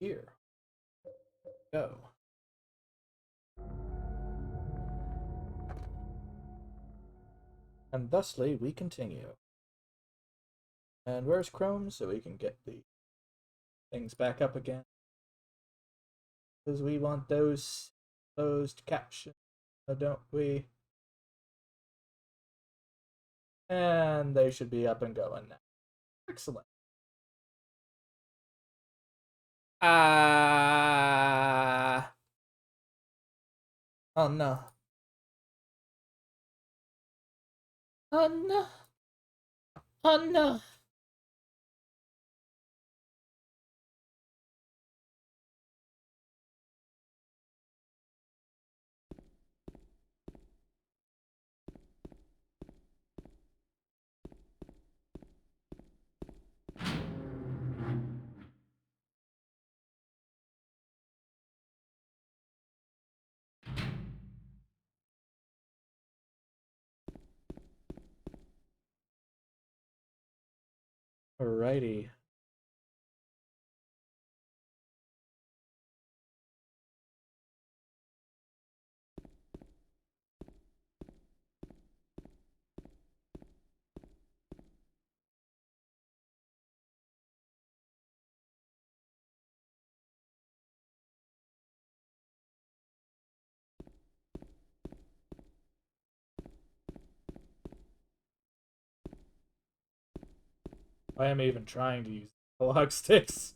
Here. Go. And thusly we continue. And where's Chrome so we can get the things back up again? Because we want those closed captions, don't we? And they should be up and going now. Excellent. Oh no. Oh no. Oh no. Alrighty. Why am I even trying to use log sticks?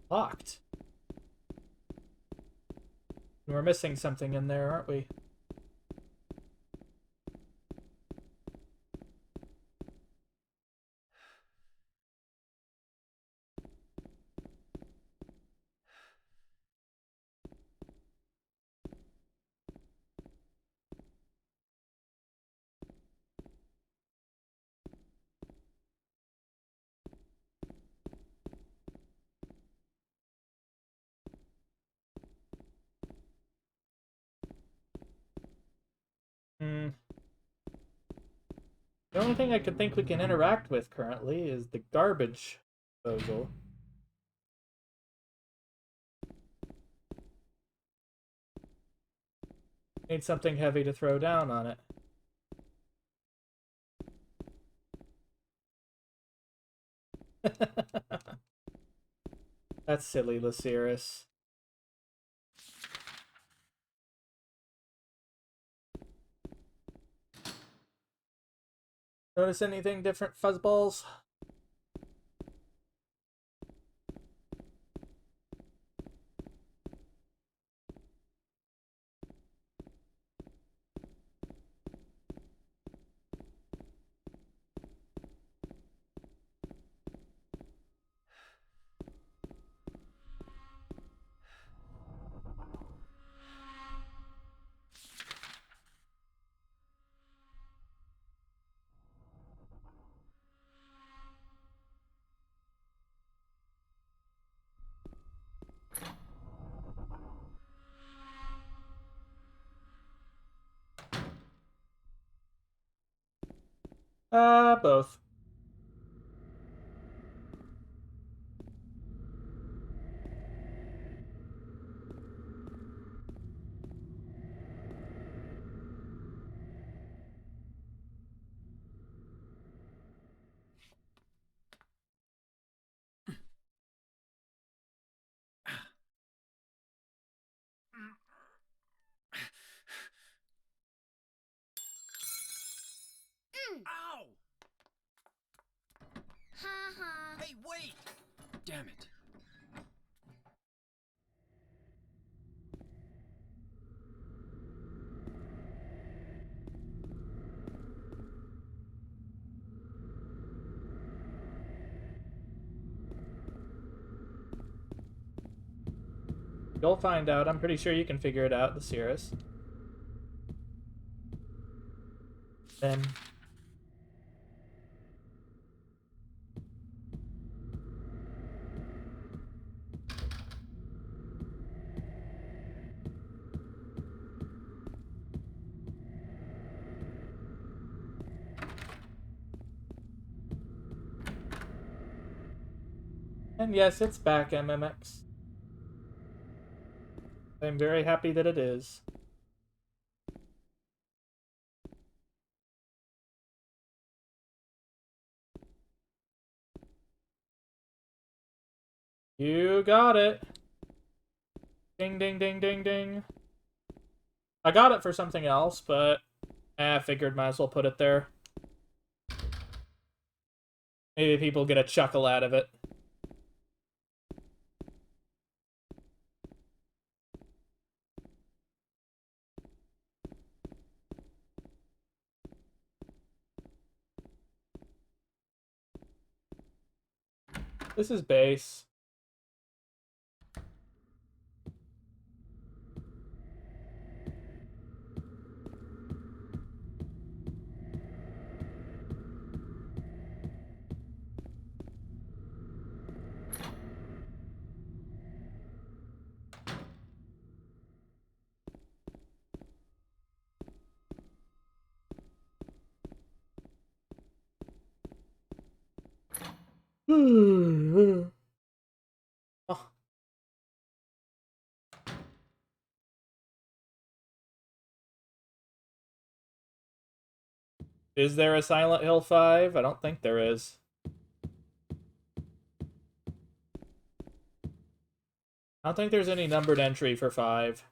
Locked. We're missing something in there, aren't we? Hmm. The only thing I could think we can interact with currently is the garbage disposal. Need something heavy to throw down on it. That's silly, Lucerus. Notice anything different, fuzzballs? Both. Ow! Hey, wait! Damn it. You'll find out. I'm pretty sure you can figure it out, Lucerus. Then. And yes, it's back, MMX. I'm very happy that it is. You got it. Ding, ding, ding, ding, ding. I got it for something else, but I figured might as well put it there. Maybe people get a chuckle out of it. This is base. Oh. Is there a Silent Hill 5? I don't think there is. I don't think there's any numbered entry for 5.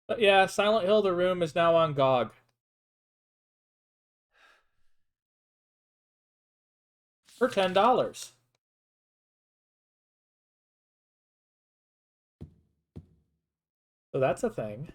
But yeah, Silent Hill The Room is now on GOG. For $10. So that's a thing.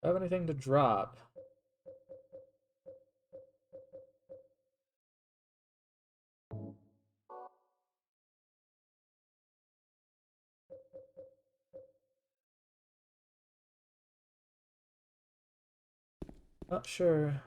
Do I have anything to drop? Not sure.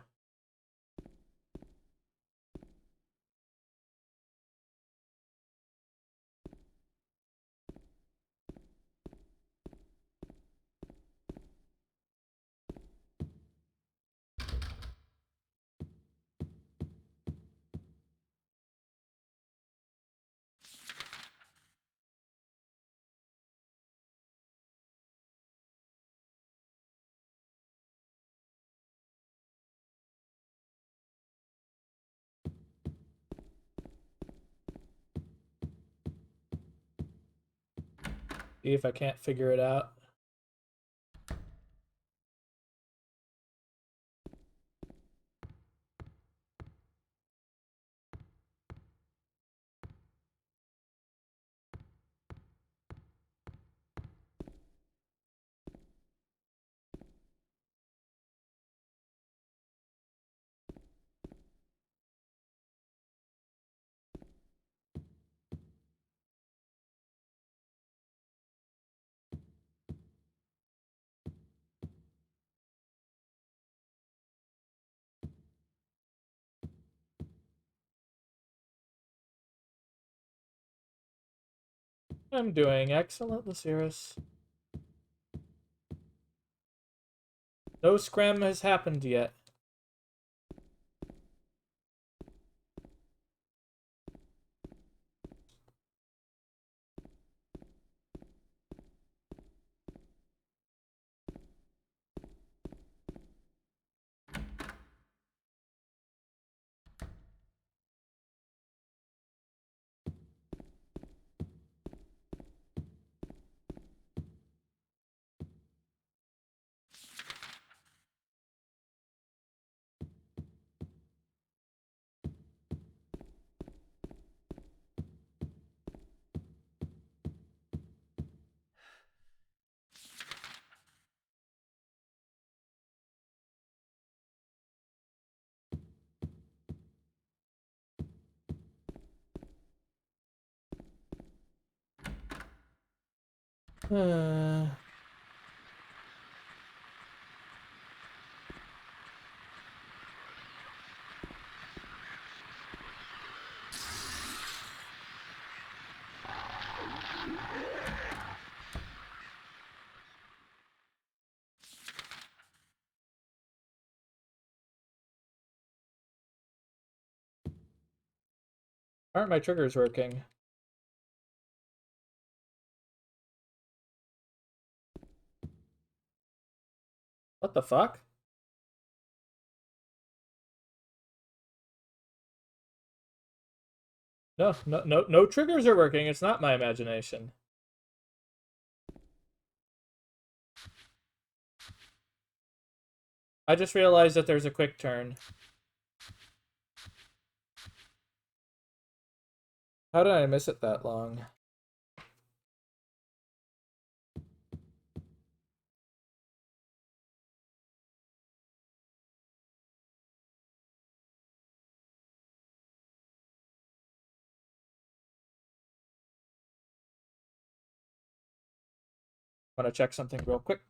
See if I can't figure it out. I'm doing excellent, Lucerus. No scram has happened yet. Aren't my triggers working? What the fuck? No triggers are working. It's not my imagination. I just realized that there's a quick turn. How did I miss it that long? Want to check something real quick?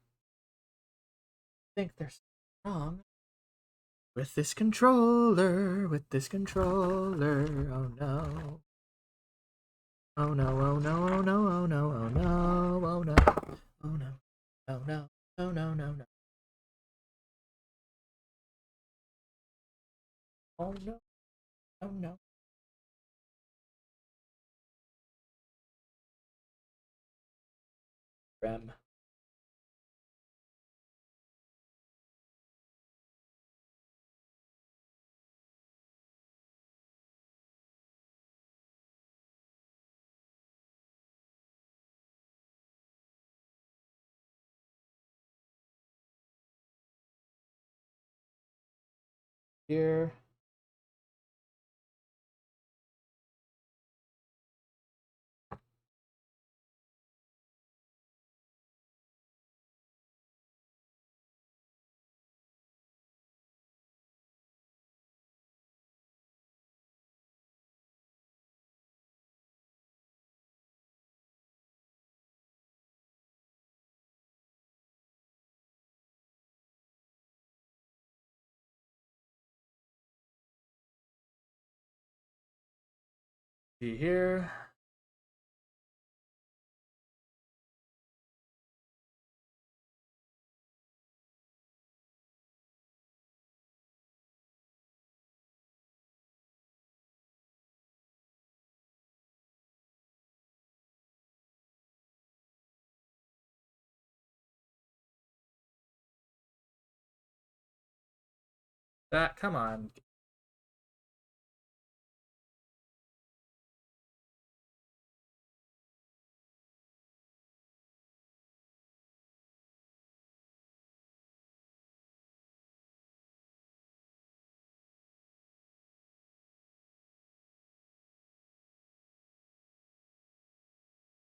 I think there's something wrong with this controller. Oh no. Oh no, oh no, oh no, oh no, oh no, oh no, oh no, oh no, oh no, no, no. Oh no, oh no. Rem. Here. See here. That, come on.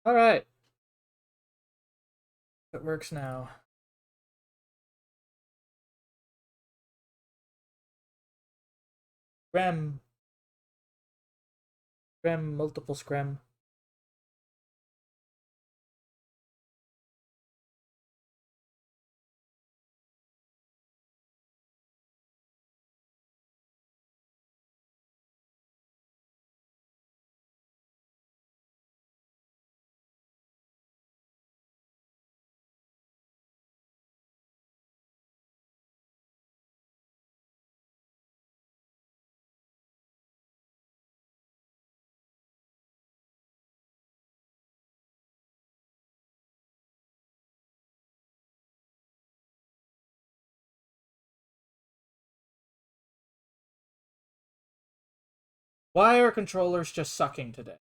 All right. It works now. Scram. Scram, multiple scram. Why are controllers just sucking today?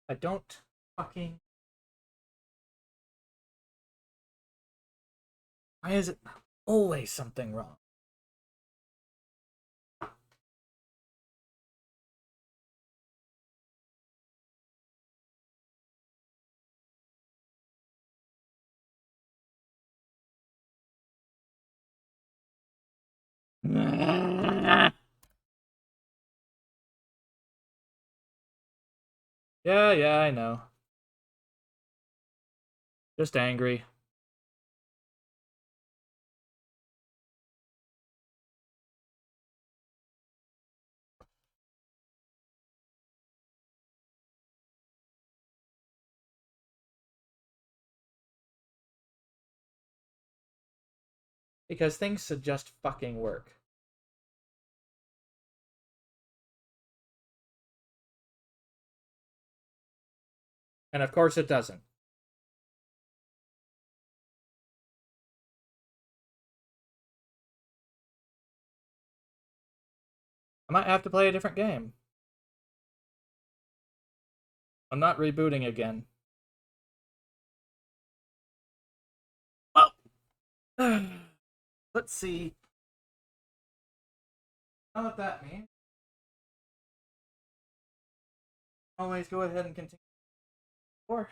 I don't fucking... Why is it always something wrong? Yeah, I know. Just angry. Because things should just fucking work. And of course it doesn't. I might have to play a different game. I'm not rebooting again. Well, let's see. Know what that means. Always go ahead and continue. Or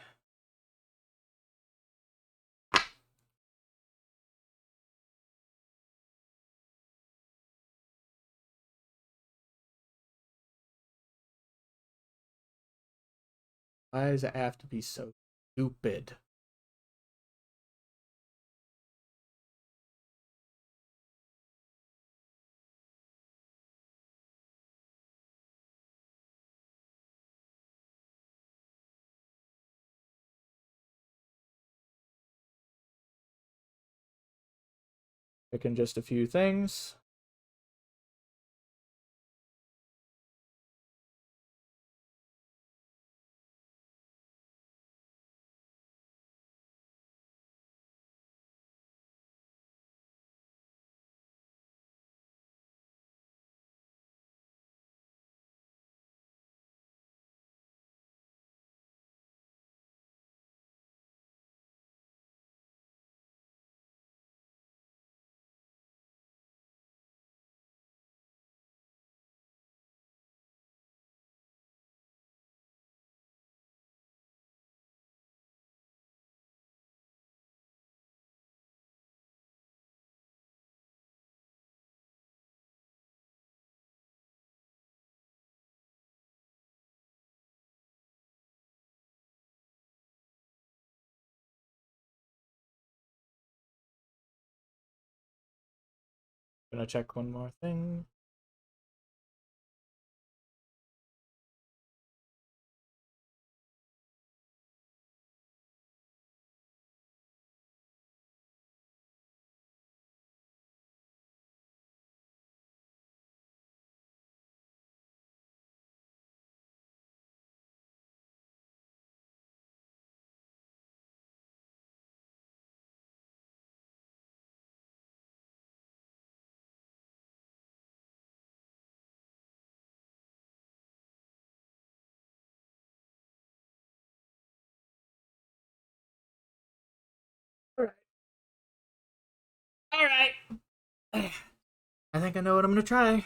why does it have to be so stupid? Picking just a few things. Gonna check one more thing. Alright. Alright. I think I know what I'm gonna try.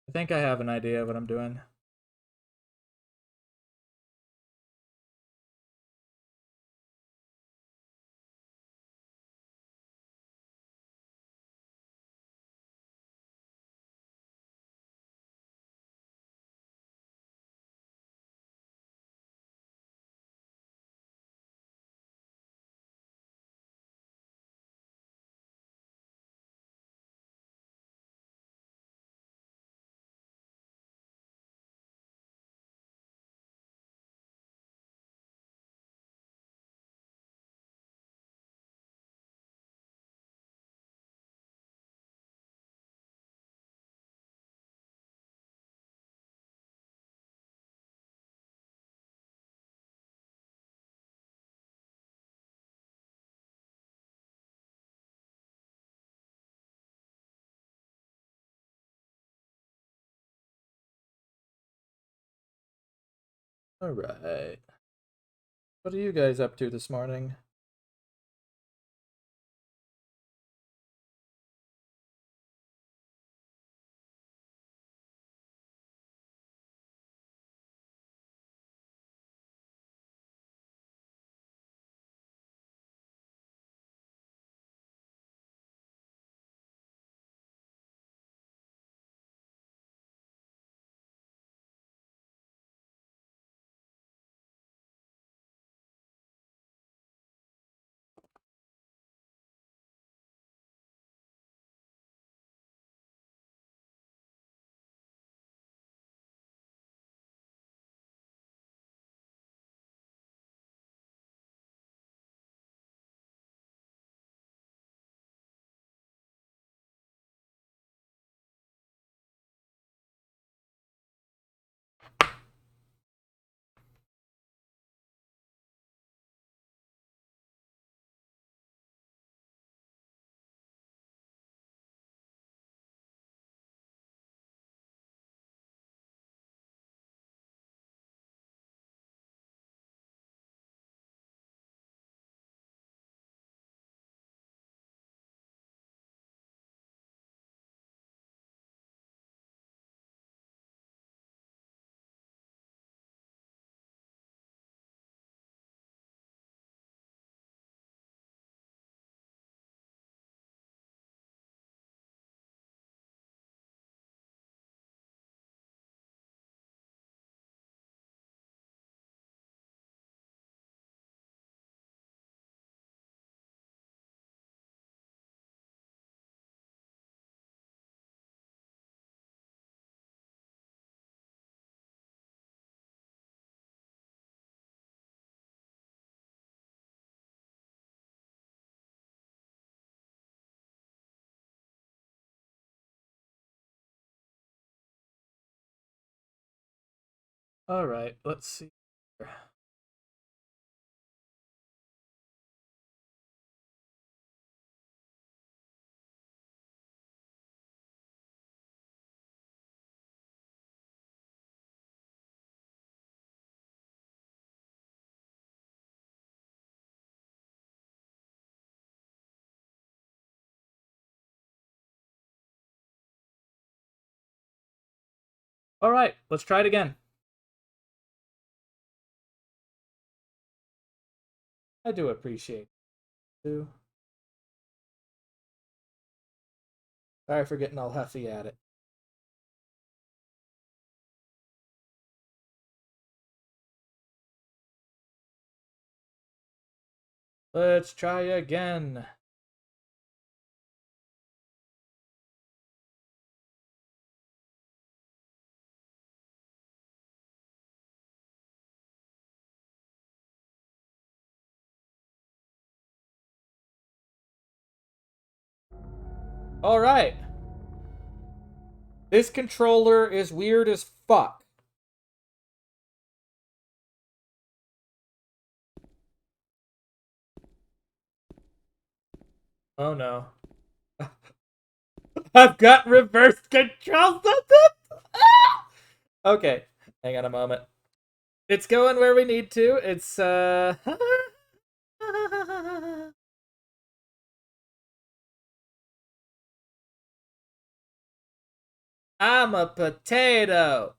I think I have an idea of what I'm doing. Alright. What are you guys up to this morning? Alright, let's see. Alright, let's try it again. I do appreciate it too. Sorry for getting all huffy at it. Let's try again. Alright. This controller is weird as fuck. Oh no. I've got reverse controls of it! Okay, hang on a moment. It's going where we need to. It's, I'm a potato.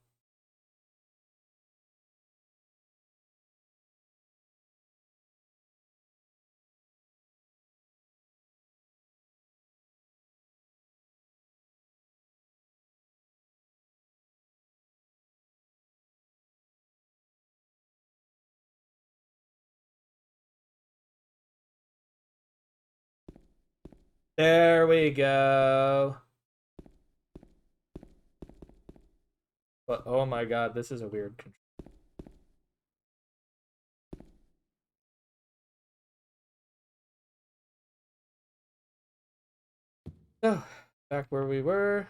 There we go. But, oh my god, this is a weird control. So, back where we were.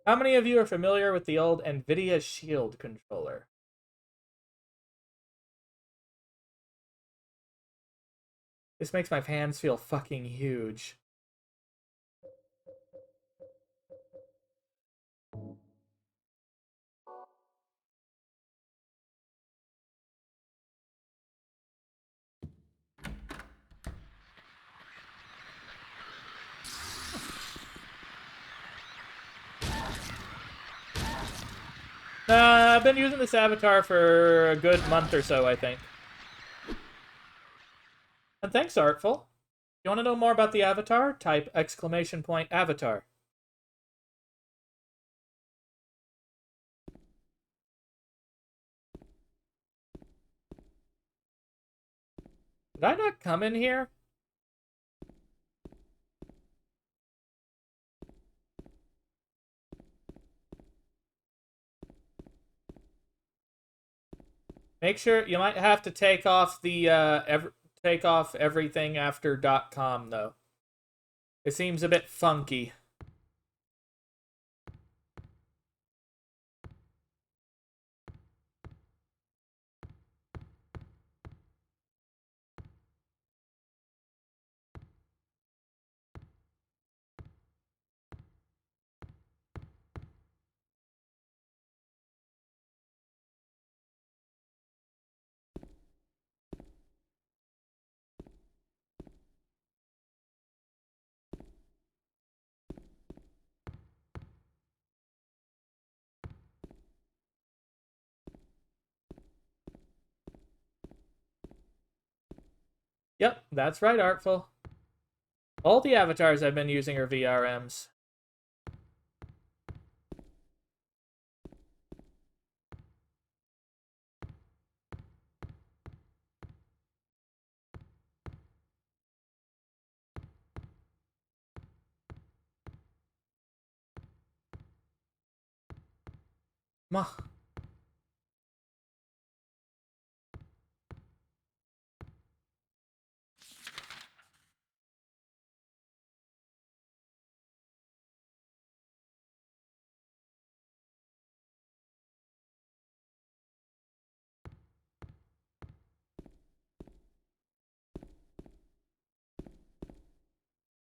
How many of you are familiar with the old NVIDIA Shield controller? This makes my hands feel fucking huge. I've been using this avatar for a good month or so, I think. And thanks, Artful. You want to know more about the avatar? Type !avatar. Did I not come in here? Make sure you might have to take off the take off everything after .com though. It seems a bit funky. Yep, that's right, Artful. All the avatars I've been using are VRMs. Mah.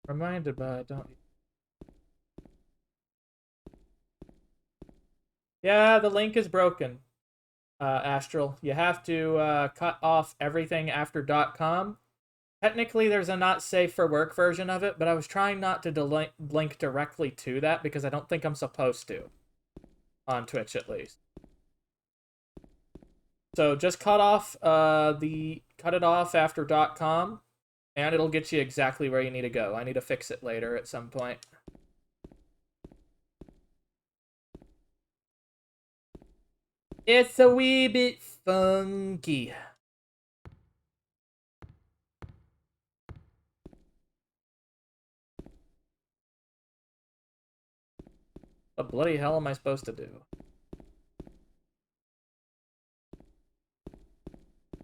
Reminded, but don't. Yeah, the link is broken. Astral, you have to cut off everything after .com. Technically, there's a not safe for work version of it, but I was trying not to link directly to that because I don't think I'm supposed to. On Twitch, at least. So just cut it off after .com, and it'll get you exactly where you need to go. I need to fix it later at some point. It's a wee bit funky. What bloody hell am I supposed to do?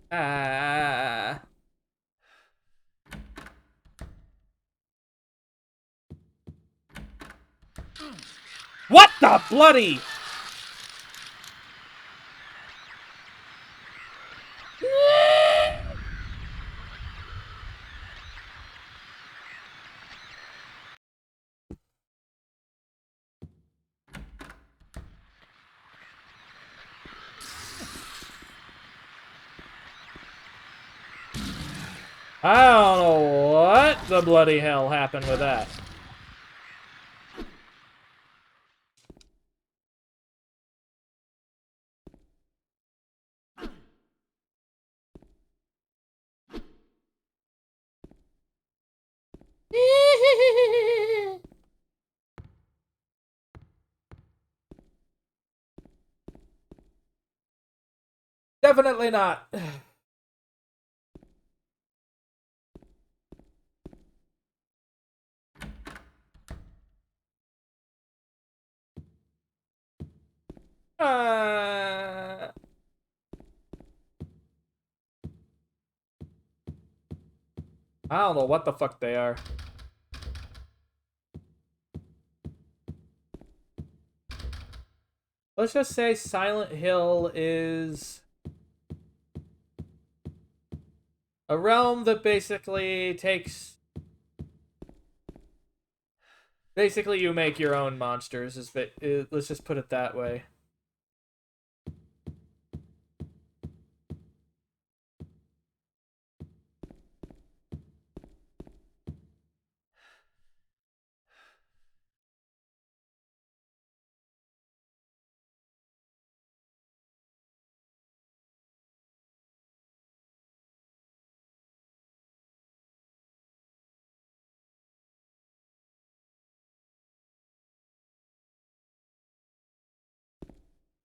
Ah. What the bloody? I don't know what the bloody hell happened with that. Definitely not. I don't know what the fuck they are. Let's just say Silent Hill is a realm that basically takes... Basically, you make your own monsters. Let's just put it that way.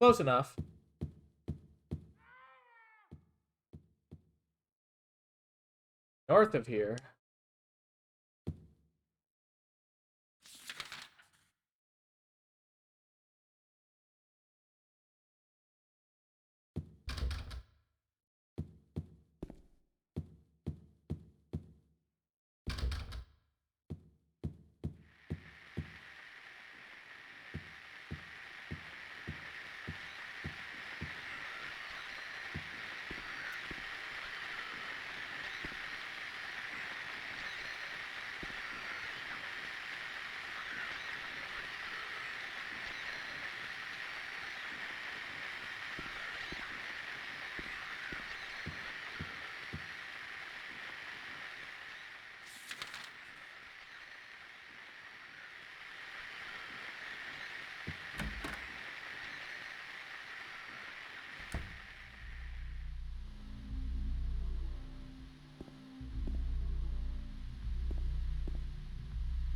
Close enough. North of here.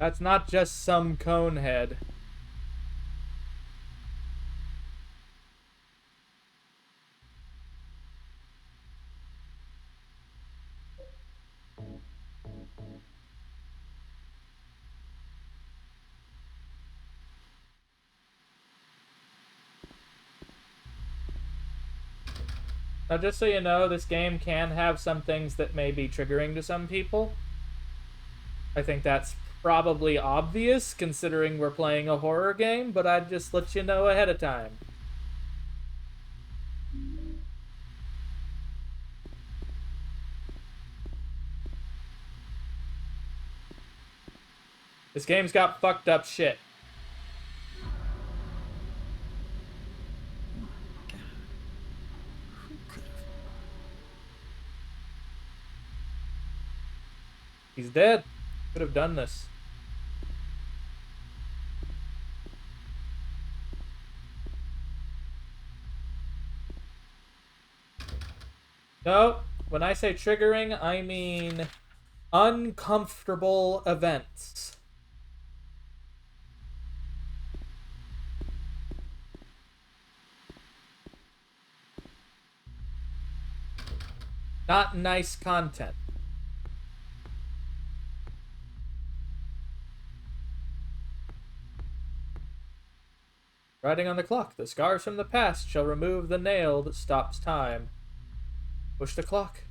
That's not just some cone head. Now, just so you know, this game can have some things that may be triggering to some people. I think that's probably obvious, considering we're playing a horror game, but I'd just let you know ahead of time. This game's got fucked up shit. He's dead. Could have done this. No, when I say triggering, I mean uncomfortable events. Not nice content. Writing on the clock. The scars from the past shall remove the nail that stops time. Push the clock.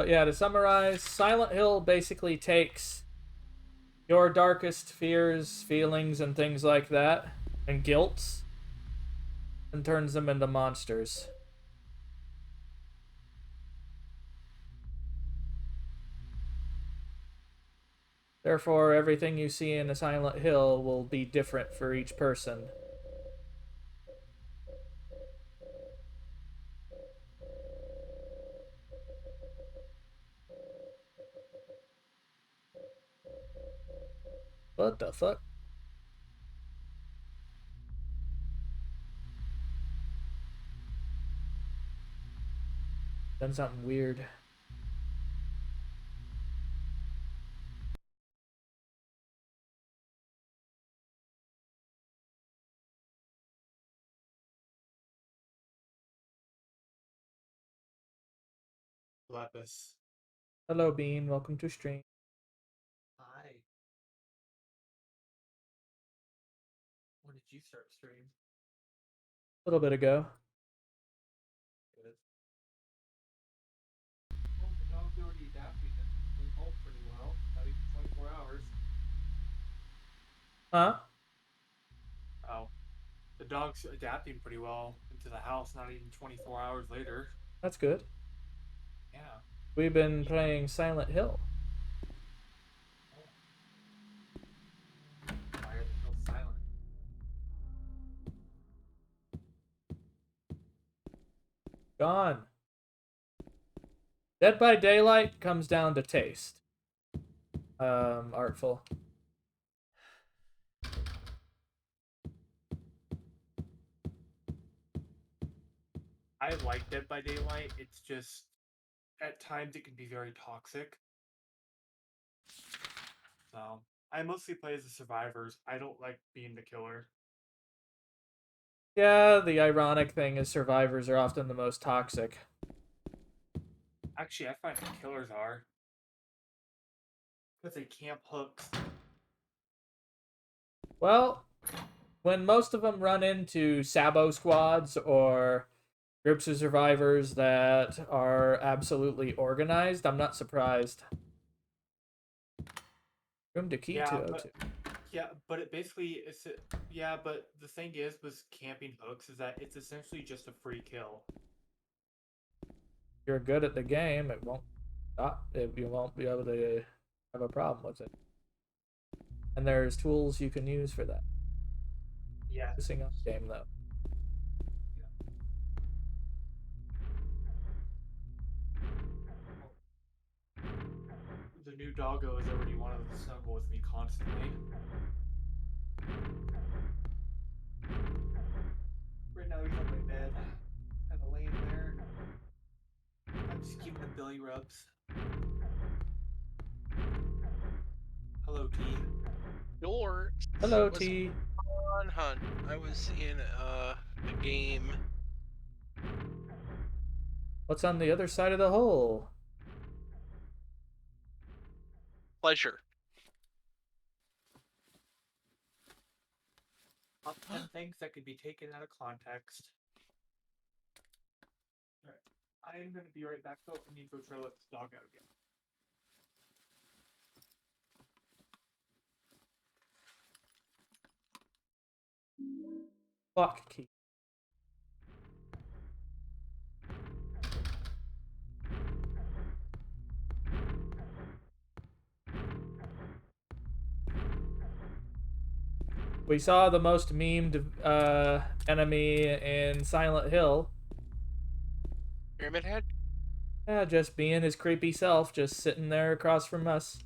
But yeah, to summarize, Silent Hill basically takes your darkest fears, feelings, and things like that, and guilts, and turns them into monsters. Therefore, everything you see in a Silent Hill will be different for each person. What the fuck? Done something weird. Lepus. Hello, Bean. Welcome to stream. Hi. When did you start stream? A little bit ago. Good. Well, the dog's already adapting and doing home pretty well. Not even 24 hours. Huh? Oh. The dog's adapting pretty well into the house, not even 24 hours later. That's good. Yeah. We've been playing Silent Hill. Oh, Gone. Dead by Daylight comes down to taste. Artful. I like Dead by Daylight. It's just at times it can be very toxic. So I mostly play as the survivors. I don't like being the killer. Yeah, the ironic thing is survivors are often the most toxic. Actually, I find the killers are. Because they camp hooks. Well, when most of them run into Sabo squads or groups of survivors that are absolutely organized, I'm not surprised. Room to key Yeah, 202. but it basically yeah, but the thing is with camping hooks is that it's essentially just a free kill. If you're good at the game, it won't stop. You won't be able to have a problem with it. And there's tools you can use for that. Yeah. Focusing on game though. The new doggo is already wanting to snuggle with me constantly. Right now he's on my bed, kind of laying there. I'm just giving him belly rubs. Hello, T. Your Hello, was T. on hunt. I was in a game. What's on the other side of the hole? Pleasure. Top 10 things that could be taken out of context. Alright. I am going to be right back though. I need to go try to let this dog out again. Clock key. We saw the most memed enemy in Silent Hill. Pyramid Head? Yeah, just being his creepy self, just sitting there across from us.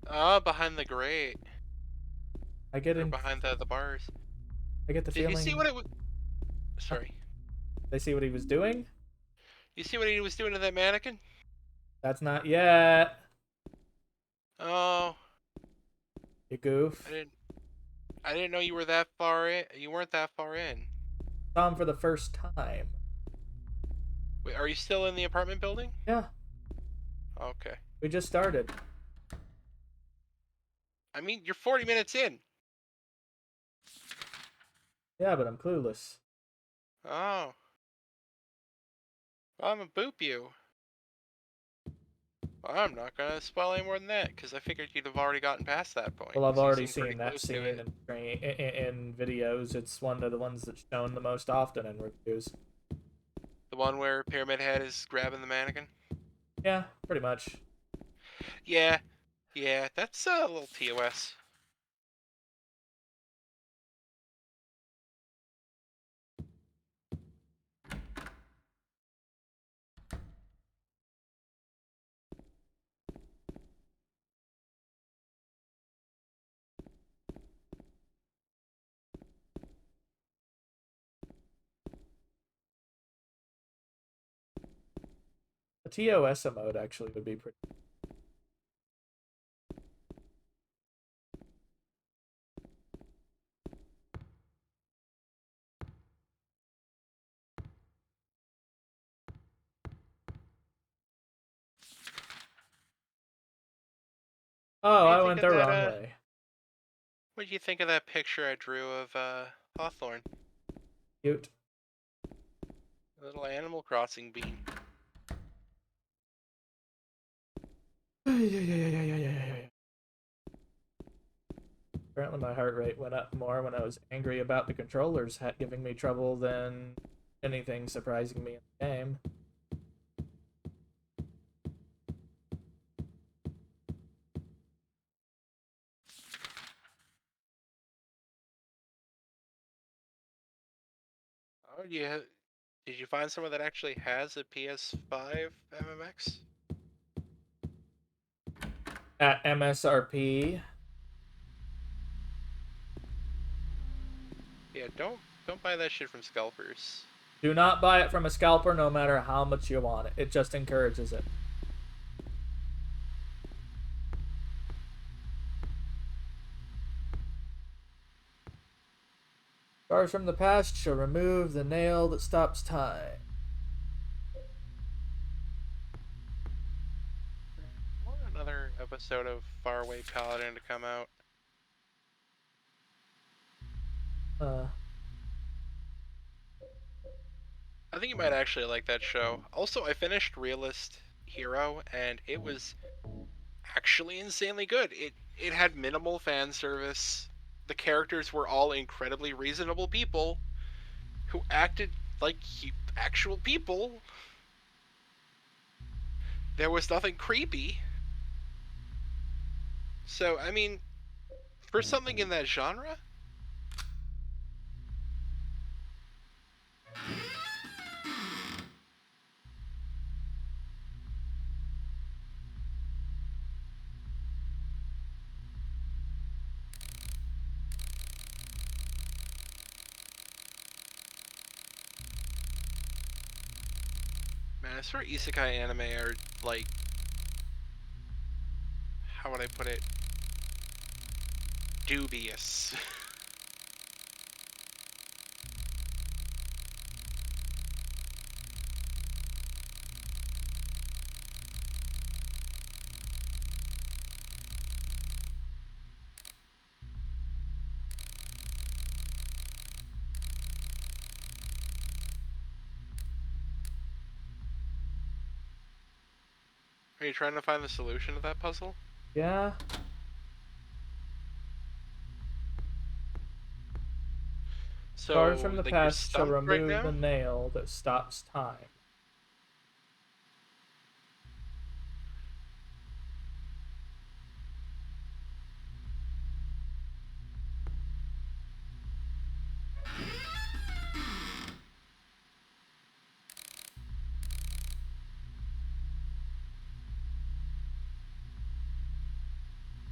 Behind the grate. I get Or in. behind the bars. I get the Did feeling. you see what it was? Sorry. They see what he was doing? You see what he was doing to that mannequin? That's not yet. Oh, You goof. I didn't know you were that far in. You weren't that far in. Saw him for the first time. Wait, are you still in the apartment building? Yeah, Okay. we just started. I mean, you're 40 minutes in. Yeah, but I'm clueless. Oh. Well, I'm gonna boop you. Well, I'm not gonna spoil any more than that, because I figured you'd have already gotten past that point. Well, I've 'cause you already seemed pretty seen that close to scene it. in videos. It's one of the ones that's shown the most often in reviews. The one where Pyramid Head is grabbing the mannequin? Yeah, pretty much. Yeah. Yeah, that's a little TOS. A TOS mode actually would be pretty. Oh, What do you I think went of the that, wrong way. what do you think of that picture I drew of, Hawthorne? Cute. A little Animal Crossing bean. Apparently my heart rate went up more when I was angry about the controllers giving me trouble than anything surprising me in the game. Oh, do you Did you find someone that actually has a PS5 MMX? At MSRP. Yeah, don't buy that shit from scalpers. Do not buy it from a scalper no matter how much you want it. It just encourages it. Scars from the past shall remove the nail that stops time. I want another episode of Faraway Paladin to come out. I think you might actually like that show. Also, I finished Realist Hero, and it was actually insanely good. It had minimal fan service. The characters were all incredibly reasonable people who acted like actual people. There was nothing creepy. So, I mean, for something in that genre, man, I swear isekai anime are like, how would I put it? Dubious. Are you trying to find the solution to that puzzle? Yeah. Scars from So, the like, you're past shall stumped right remove the now? nail that stops time.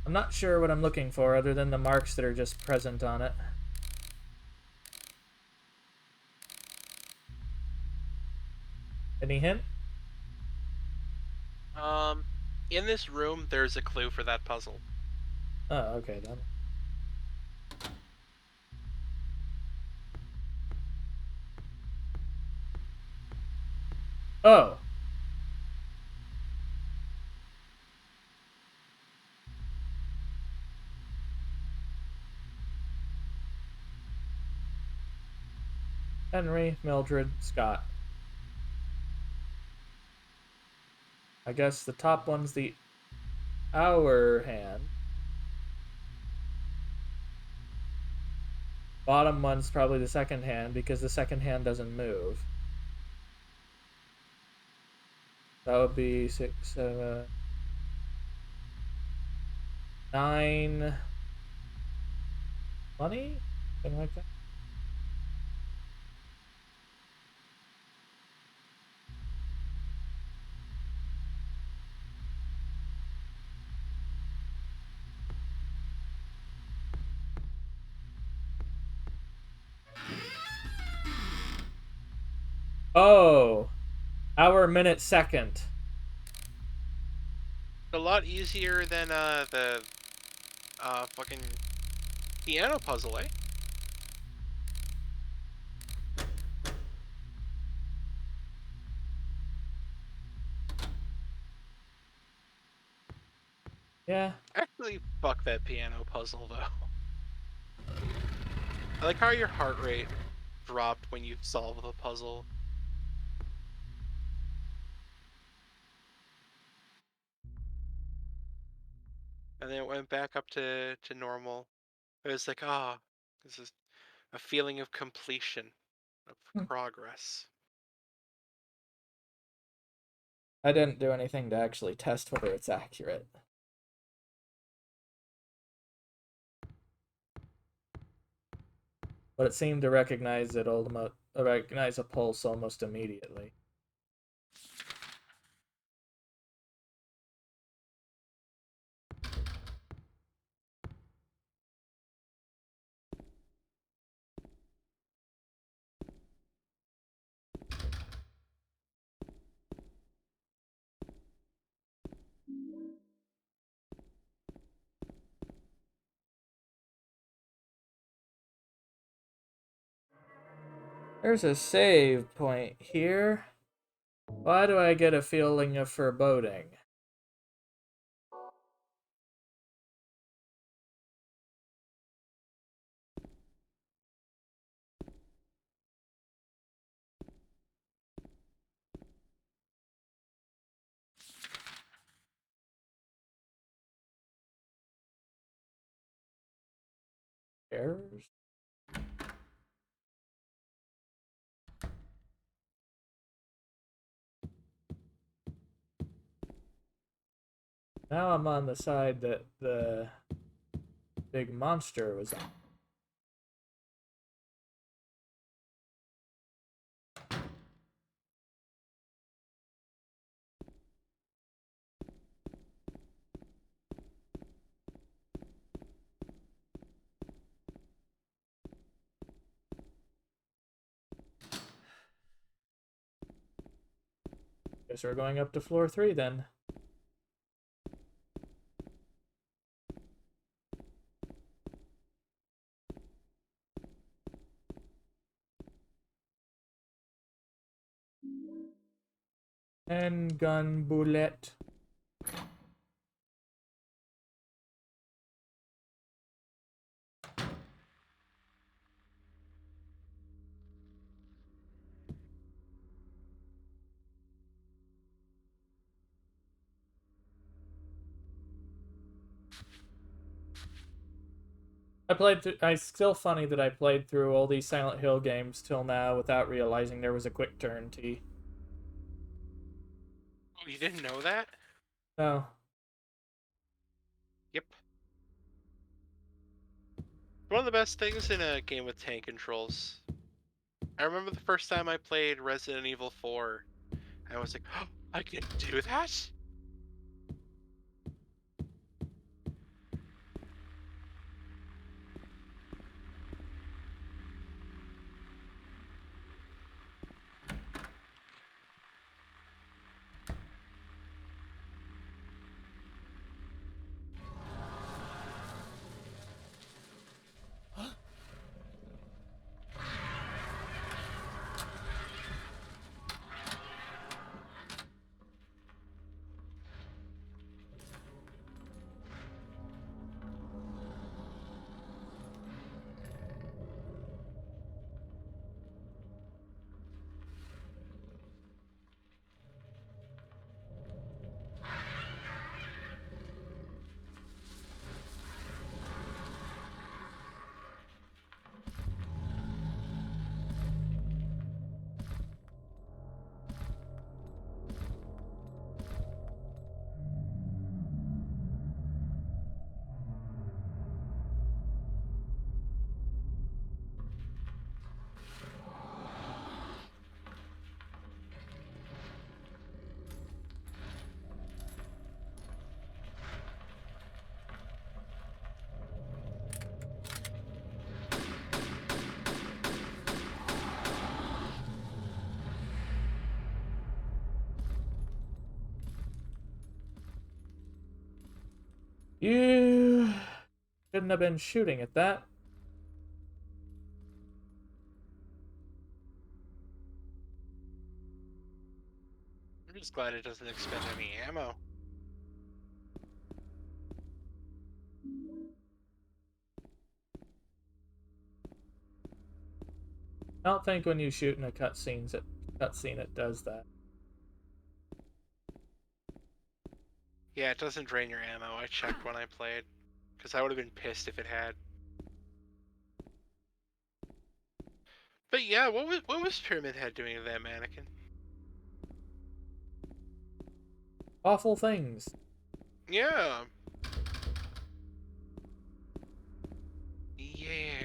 I'm not sure what I'm looking for other than the marks that are just present on it. Any hint? In this room, there's a clue for that puzzle. Oh, okay then. Oh. Henry, Mildred, Scott. I guess the top one's the hour hand. Bottom one's probably the second hand because the second hand doesn't move. That would be 6, 7, 9, 20? Something like that. Oh, hour, minute, second. A lot easier than the fucking piano puzzle, eh? Yeah. Actually, fuck that piano puzzle though. I like how your heart rate dropped when you solve the puzzle. And then it went back up to normal. It was like, ah, this is a feeling of completion, of progress. I didn't do anything to actually test whether it's accurate. But it seemed to recognize that recognize a pulse almost immediately. There's a save point here. Why do I get a feeling of foreboding? Errors? Now I'm on the side that the big monster was on. Guess we're going up to floor 3 then. Handgun bullet. It's still funny that I played through all these Silent Hill games till now without realizing there was a quick turn T. Oh, you didn't know that? No. Yep. One of the best things in a game with tank controls. I remember the first time I played Resident Evil 4, I was like, oh, I can do that? You shouldn't have been shooting at that. I'm just glad it doesn't expend any ammo. I don't think when you shoot in a cutscene it does that. Yeah, it doesn't drain your ammo. I checked when I played, because I would have been pissed if it had. But yeah, what was Pyramid Head doing to that mannequin? Awful things. Yeah. Yeah.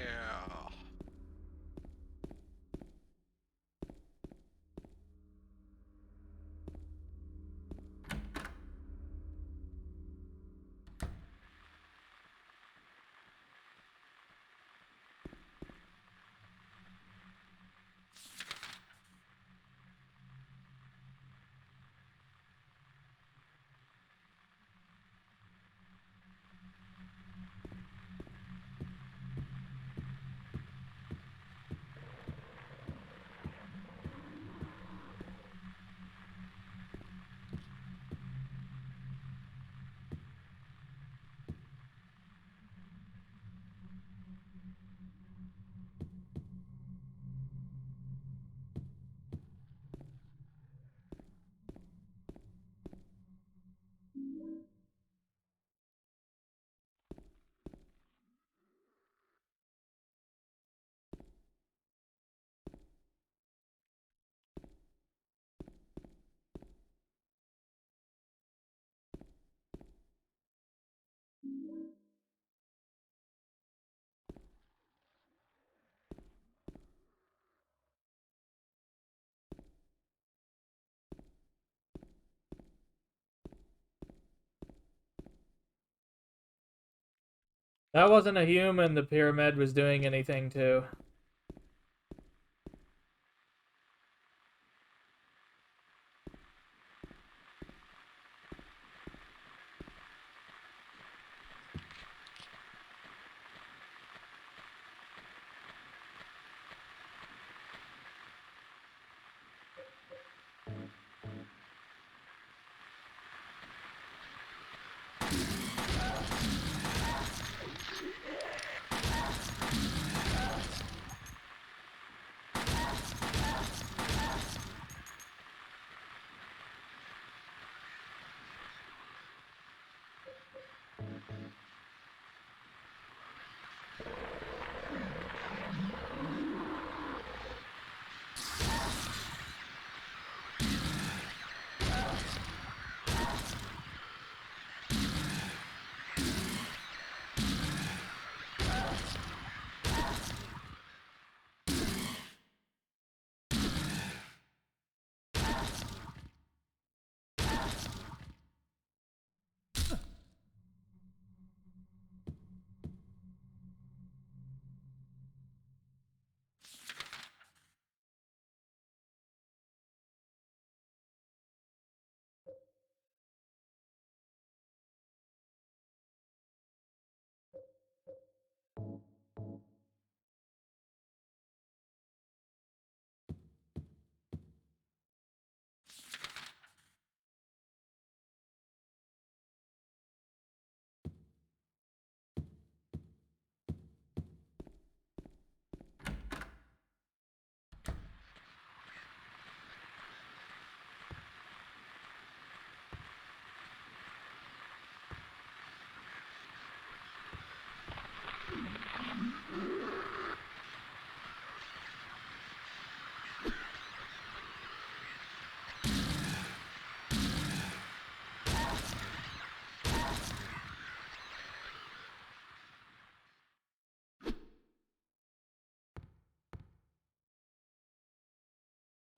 That wasn't a human the pyramid was doing anything to.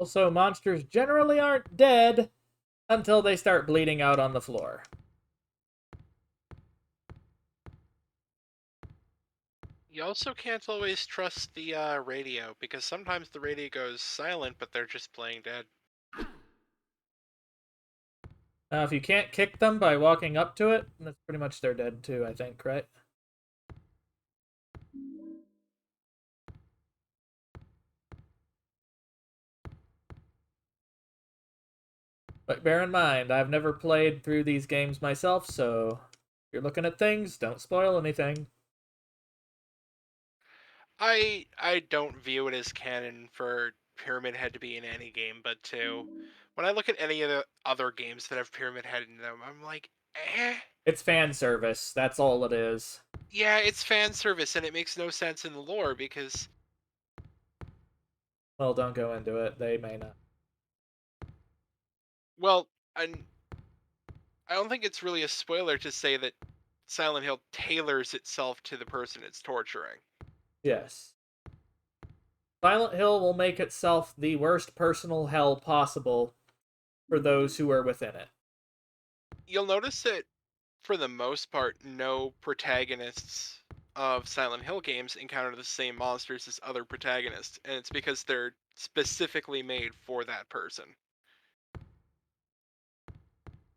Also, monsters generally aren't dead until they start bleeding out on the floor. You also can't always trust the radio, because sometimes the radio goes silent, but they're just playing dead. Now, if you can't kick them by walking up to it, that's pretty much they're dead too, I think, right? But bear in mind, I've never played through these games myself, so if you're looking at things, don't spoil anything. I don't view it as canon for Pyramid Head to be in any game, but when I look at any of the other games that have Pyramid Head in them, I'm like, eh. It's fan service, that's all it is. Yeah, it's fan service, and it makes no sense in the lore because, Well, don't go into it, they may not. well, I don't think it's really a spoiler to say that Silent Hill tailors itself to the person it's torturing. Yes. Silent Hill will make itself the worst personal hell possible for those who are within it. You'll notice that, for the most part, no protagonists of Silent Hill games encounter the same monsters as other protagonists, and it's because they're specifically made for that person.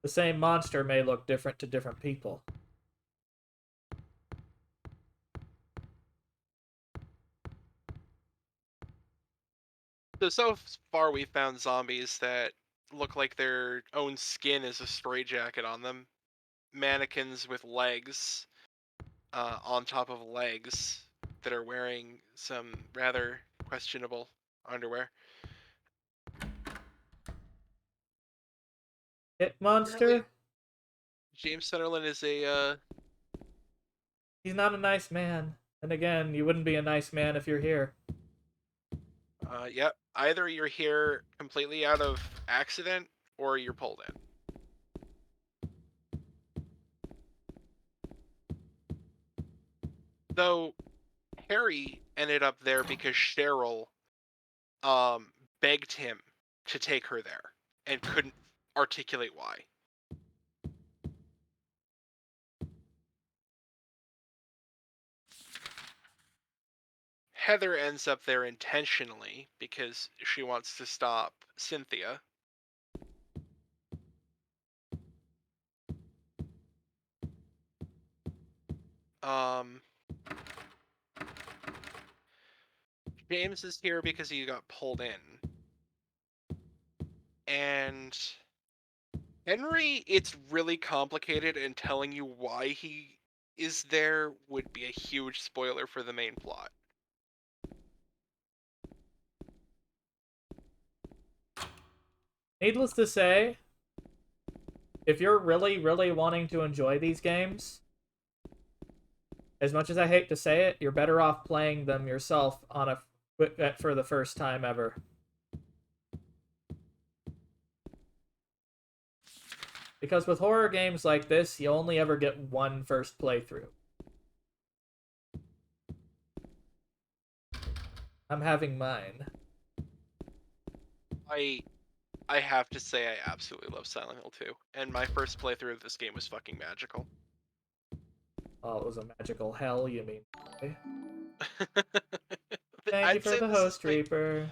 The same monster may look different to different people. So far we've found zombies that look like their own skin is a straitjacket on them. Mannequins with legs, on top of legs, that are wearing some rather questionable underwear. Hit monster? Apparently, James Sunderland is a, He's not a nice man. And again, you wouldn't be a nice man if you're here. yep, either you're here completely out of accident, or you're pulled in. Though, Harry ended up there because Cheryl begged him to take her there and couldn't articulate why. Heather ends up there intentionally because she wants to stop Cynthia. James is here because he got pulled in. And Henry, it's really complicated, and telling you why he is there would be a huge spoiler for the main plot. Needless to say, if you're really, really wanting to enjoy these games, as much as I hate to say it, you're better off playing them yourself on for the first time ever. Because with horror games like this, you only ever get one first playthrough. I'm having mine. I have to say I absolutely love Silent Hill 2, and my first playthrough of this game was fucking magical. Oh, it was a magical hell, you mean? Okay. Thank I'd you for say the host, Reaper.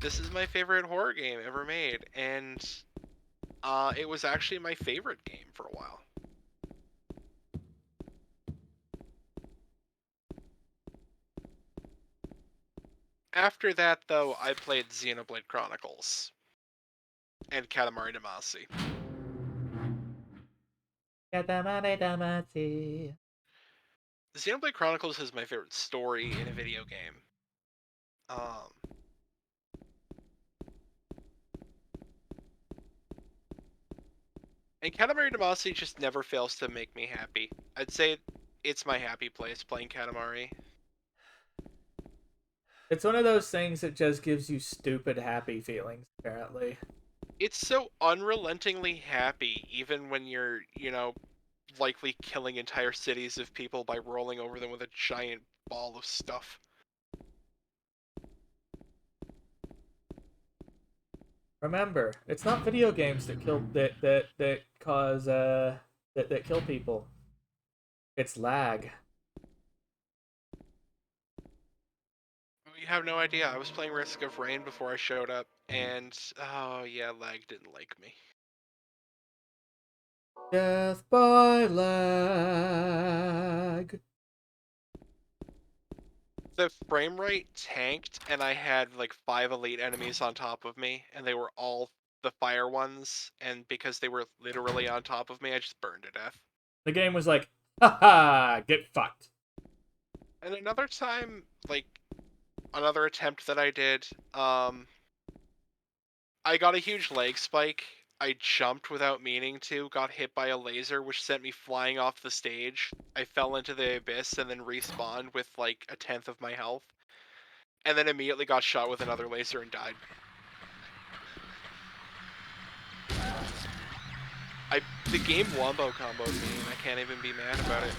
This is my favorite horror game ever made, and it was actually my favorite game for a while. After that, though, I played Xenoblade Chronicles and Katamari Damacy. Katamari Damacy. Xenoblade Chronicles is my favorite story in a video game. And Katamari Damacy just never fails to make me happy. I'd say it's my happy place playing Katamari. It's one of those things that just gives you stupid happy feelings, apparently. It's so unrelentingly happy, even when you're, likely killing entire cities of people by rolling over them with a giant ball of stuff. Remember, it's not video games that kill kill people. It's lag. You have no idea. I was playing Risk of Rain before I showed up, and oh yeah, lag didn't like me. Death by lag. The frame rate tanked, and I had like 5 elite enemies on top of me, and they were all the fire ones, and because they were literally on top of me, I just burned to death. The game was like, haha, get fucked. And another time, like, another attempt that I did, I got a huge leg spike. I jumped without meaning to, got hit by a laser, which sent me flying off the stage. I fell into the abyss and then respawned with like 1/10 of my health. And then immediately got shot with another laser and died. The game wombo comboed me, and I can't even be mad about it.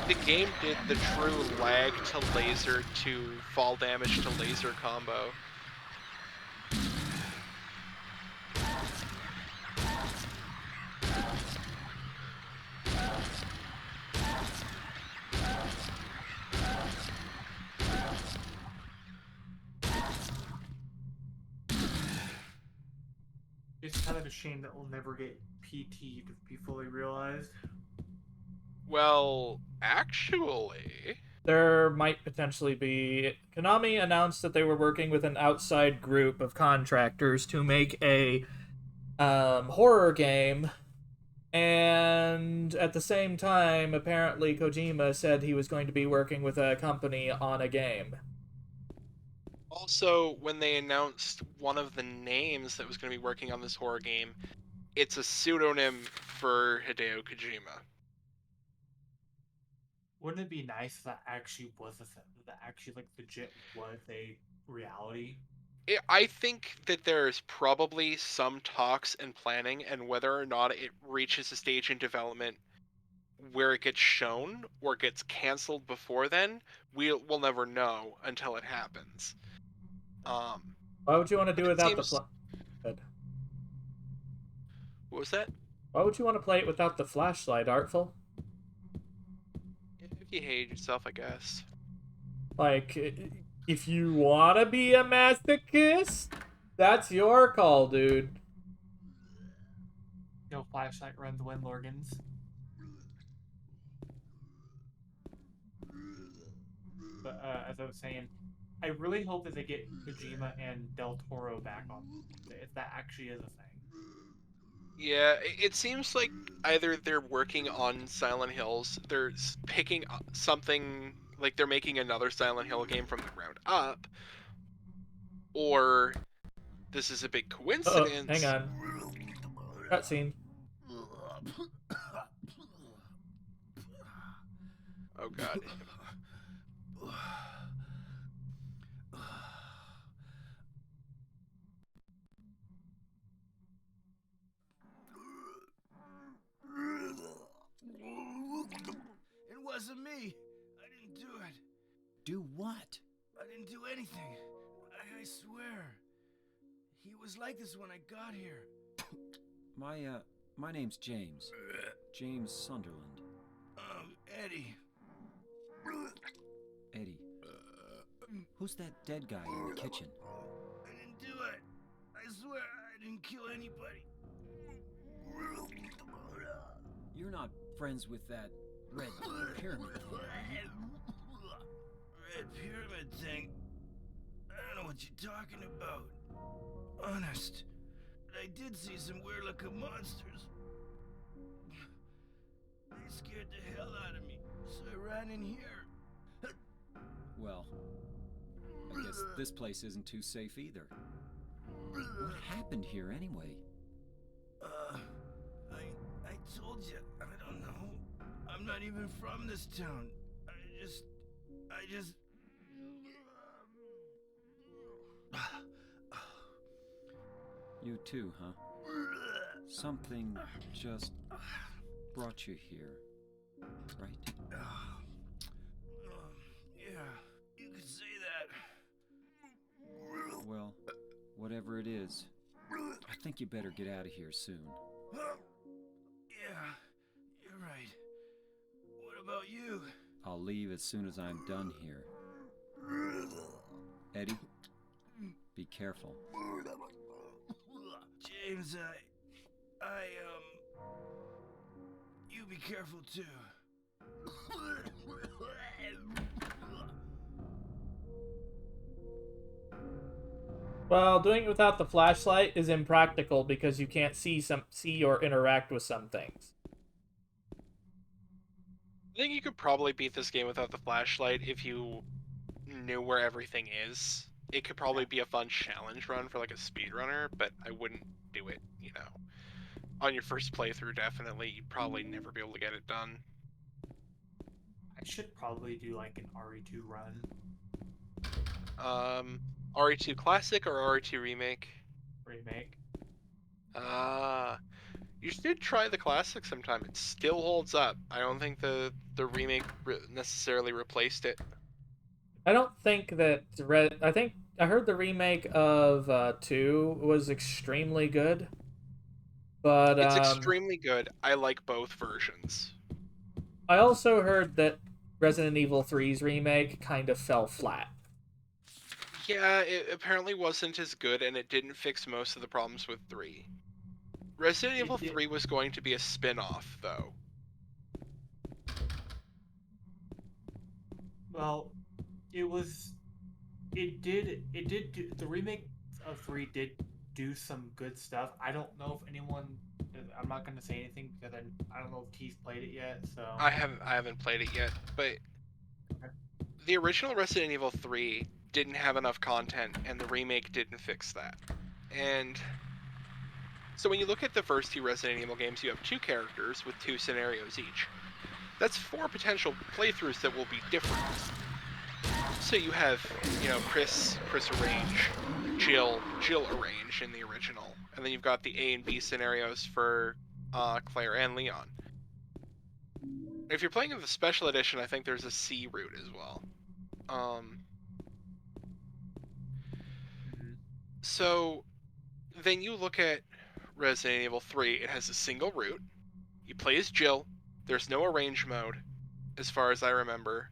The game did the true lag to laser to fall damage to laser combo. It's kind of a shame that we'll never get PT'd to be fully realized. Well, actually... There might potentially be... Konami announced that they were working with an outside group of contractors to make a horror game, and at the same time, apparently Kojima said he was going to be working with a company on a game. Also, when they announced one of the names that was going to be working on this horror game, it's a pseudonym for Hideo Kojima. Wouldn't it be nice if that actually was that actually like legit was a reality? I think that there's probably some talks and planning, and whether or not it reaches a stage in development where it gets shown or gets canceled before then, we'll never know until it happens. Why would you want to do it without the What was that? Why would you want to play it without the flashlight, Artful? If You hate yourself, I guess. Like, if you want to be a masochist, that's your call, dude. No flashlight runs Windlorgans. But as I was saying, I really hope that they get Kojima and Del Toro back on, if that actually is a thing. Yeah, it seems like either they're working on Silent Hills, they're picking up something, like they're making another Silent Hill game from the ground up, or this is a big Uh-oh, hang coincidence. on. Cutscene. Oh god. It wasn't me. I didn't do it. Do what? I didn't do anything. I swear. He was like this when I got here. My name's James. James Sunderland. Eddie. Eddie. Who's that dead guy in the kitchen? I didn't do it. I swear I didn't kill anybody. You're not friends with that red pyramid thing, are you? Red pyramid thing? I don't know what you're talking about. Honest. But I did see some weird looking monsters. They scared the hell out of me, so I ran in here. Well, I guess this place isn't too safe either. What happened here anyway? I told you, I don't know. I'm not even from this town. I just... You too, huh? Something just brought you here, right? Yeah, you could say that. Well, whatever it is, I think you better get out of here soon. Yeah, you're right. What about you? I'll leave as soon as I'm done here. Eddie, be careful. James, you be careful too. Well, doing it without the flashlight is impractical because you can't see or interact with some things. I think you could probably beat this game without the flashlight if you knew where everything is. It could probably be a fun challenge run for like a speedrunner, but I wouldn't do it, you know. On your first playthrough, definitely, you'd probably never be able to get it done. I should probably do like an RE2 run. RE2 Classic or RE2 Remake? Remake. You should try the Classic sometime. It still holds up. I don't think the remake necessarily replaced it. I don't think that I heard the remake of 2 was extremely good. But it's extremely good. I like both versions. I also heard that Resident Evil 3's remake kind of fell flat. Yeah, it apparently wasn't as good, and it didn't fix most of the problems with 3. Resident Evil 3 was going to be a spin-off, though. Well, the remake of 3 did do some good stuff. I don't know if anyone... I'm not going to say anything because I don't know if T's played it yet, so... I haven't played it yet, but... Okay. The original Resident Evil 3 didn't have enough content, and the remake didn't fix that. And... so when you look at the first 2 Resident Evil games, you have 2 characters with 2 scenarios each. That's 4 potential playthroughs that will be different. So you have, you know, Chris Arrange, Jill Arrange in the original, and then you've got the A and B scenarios for Claire and Leon. If you're playing in the special edition, I think there's a C route as well. So then you look at Resident Evil 3, it has a single route. You play as Jill, there's no arrange mode, as far as I remember.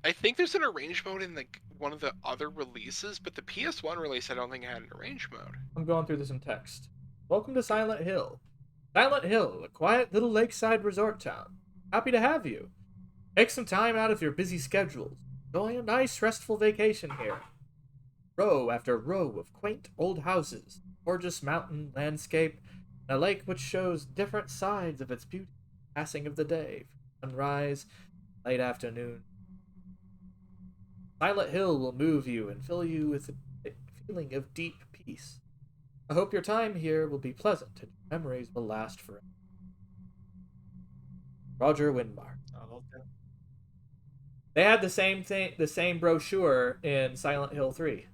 I think there's an arrange mode in one of the other releases, but the PS1 release I don't think had an arrange mode. I'm going through some text. Welcome to Silent Hill. Silent Hill, a quiet little lakeside resort town. Happy to have you. Take some time out of your busy schedules. Enjoy a nice, restful vacation here. Row after row of quaint old houses, gorgeous mountain landscape, and a lake which shows different sides of its beauty, passing of the day, sunrise, late afternoon. Silent Hill will move you and fill you with a feeling of deep peace. I hope your time here will be pleasant and your memories will last forever. Roger Winmar. They had the same thing, the same brochure in Silent Hill 3.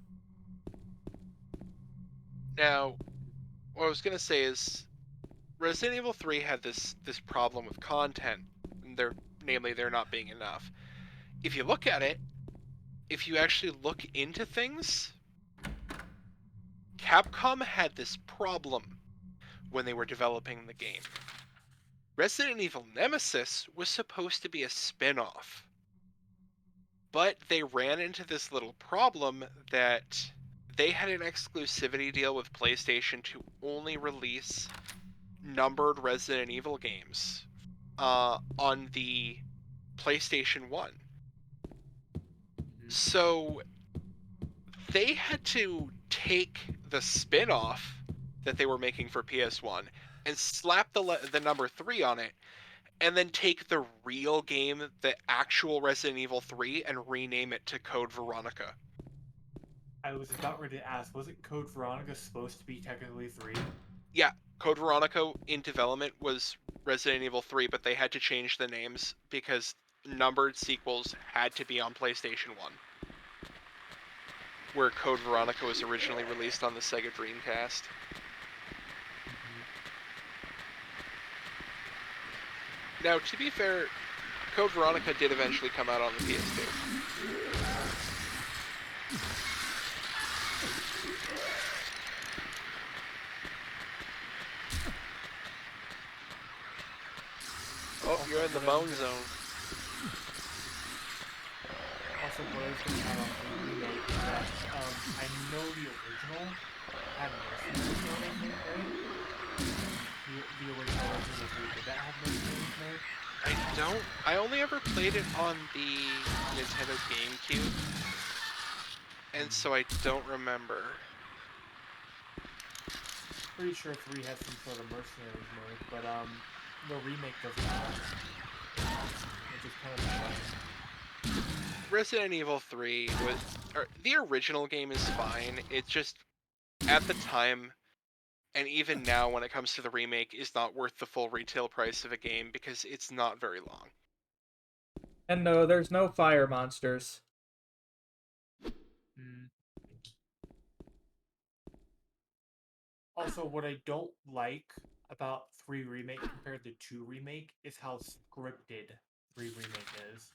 Now, what I was gonna say is, Resident Evil 3 had this problem with content, and namely there not being enough. If you look at it, if you actually look into things, Capcom had this problem when they were developing the game. Resident Evil Nemesis was supposed to be a spin-off, but they ran into this little problem that they had an exclusivity deal with PlayStation to only release numbered Resident Evil games on the PlayStation 1. So they had to take the spin-off that they were making for PS1 and slap the number 3 on it, and then take the real game, the actual Resident Evil 3, and rename it to Code Veronica. I was about ready to ask, wasn't Code Veronica supposed to be technically 3? Yeah, Code Veronica in development was Resident Evil 3, but they had to change the names because numbered sequels had to be on PlayStation 1, where Code Veronica was originally released on the Sega Dreamcast. Now, to be fair, Code Veronica did eventually come out on the PS2. Oh, you're in the bone zone. Also, what I was going to add on the remake is that I know the original had mercenaries mode, right? The original Resident Evil 3, did that have mercenaries mode? I only ever played it on the Nintendo GameCube, and so I don't remember. Pretty sure 3 has some sort of mercenaries mode, but the remake does not. Which is kind of surprising. Resident Evil 3 the original game is fine. It's just, at the time, and even now when it comes to the remake, is not worth the full retail price of a game because it's not very long. And no, there's no fire monsters. Also, what I don't like about 3 Remake compared to 2 Remake is how scripted 3 Remake is.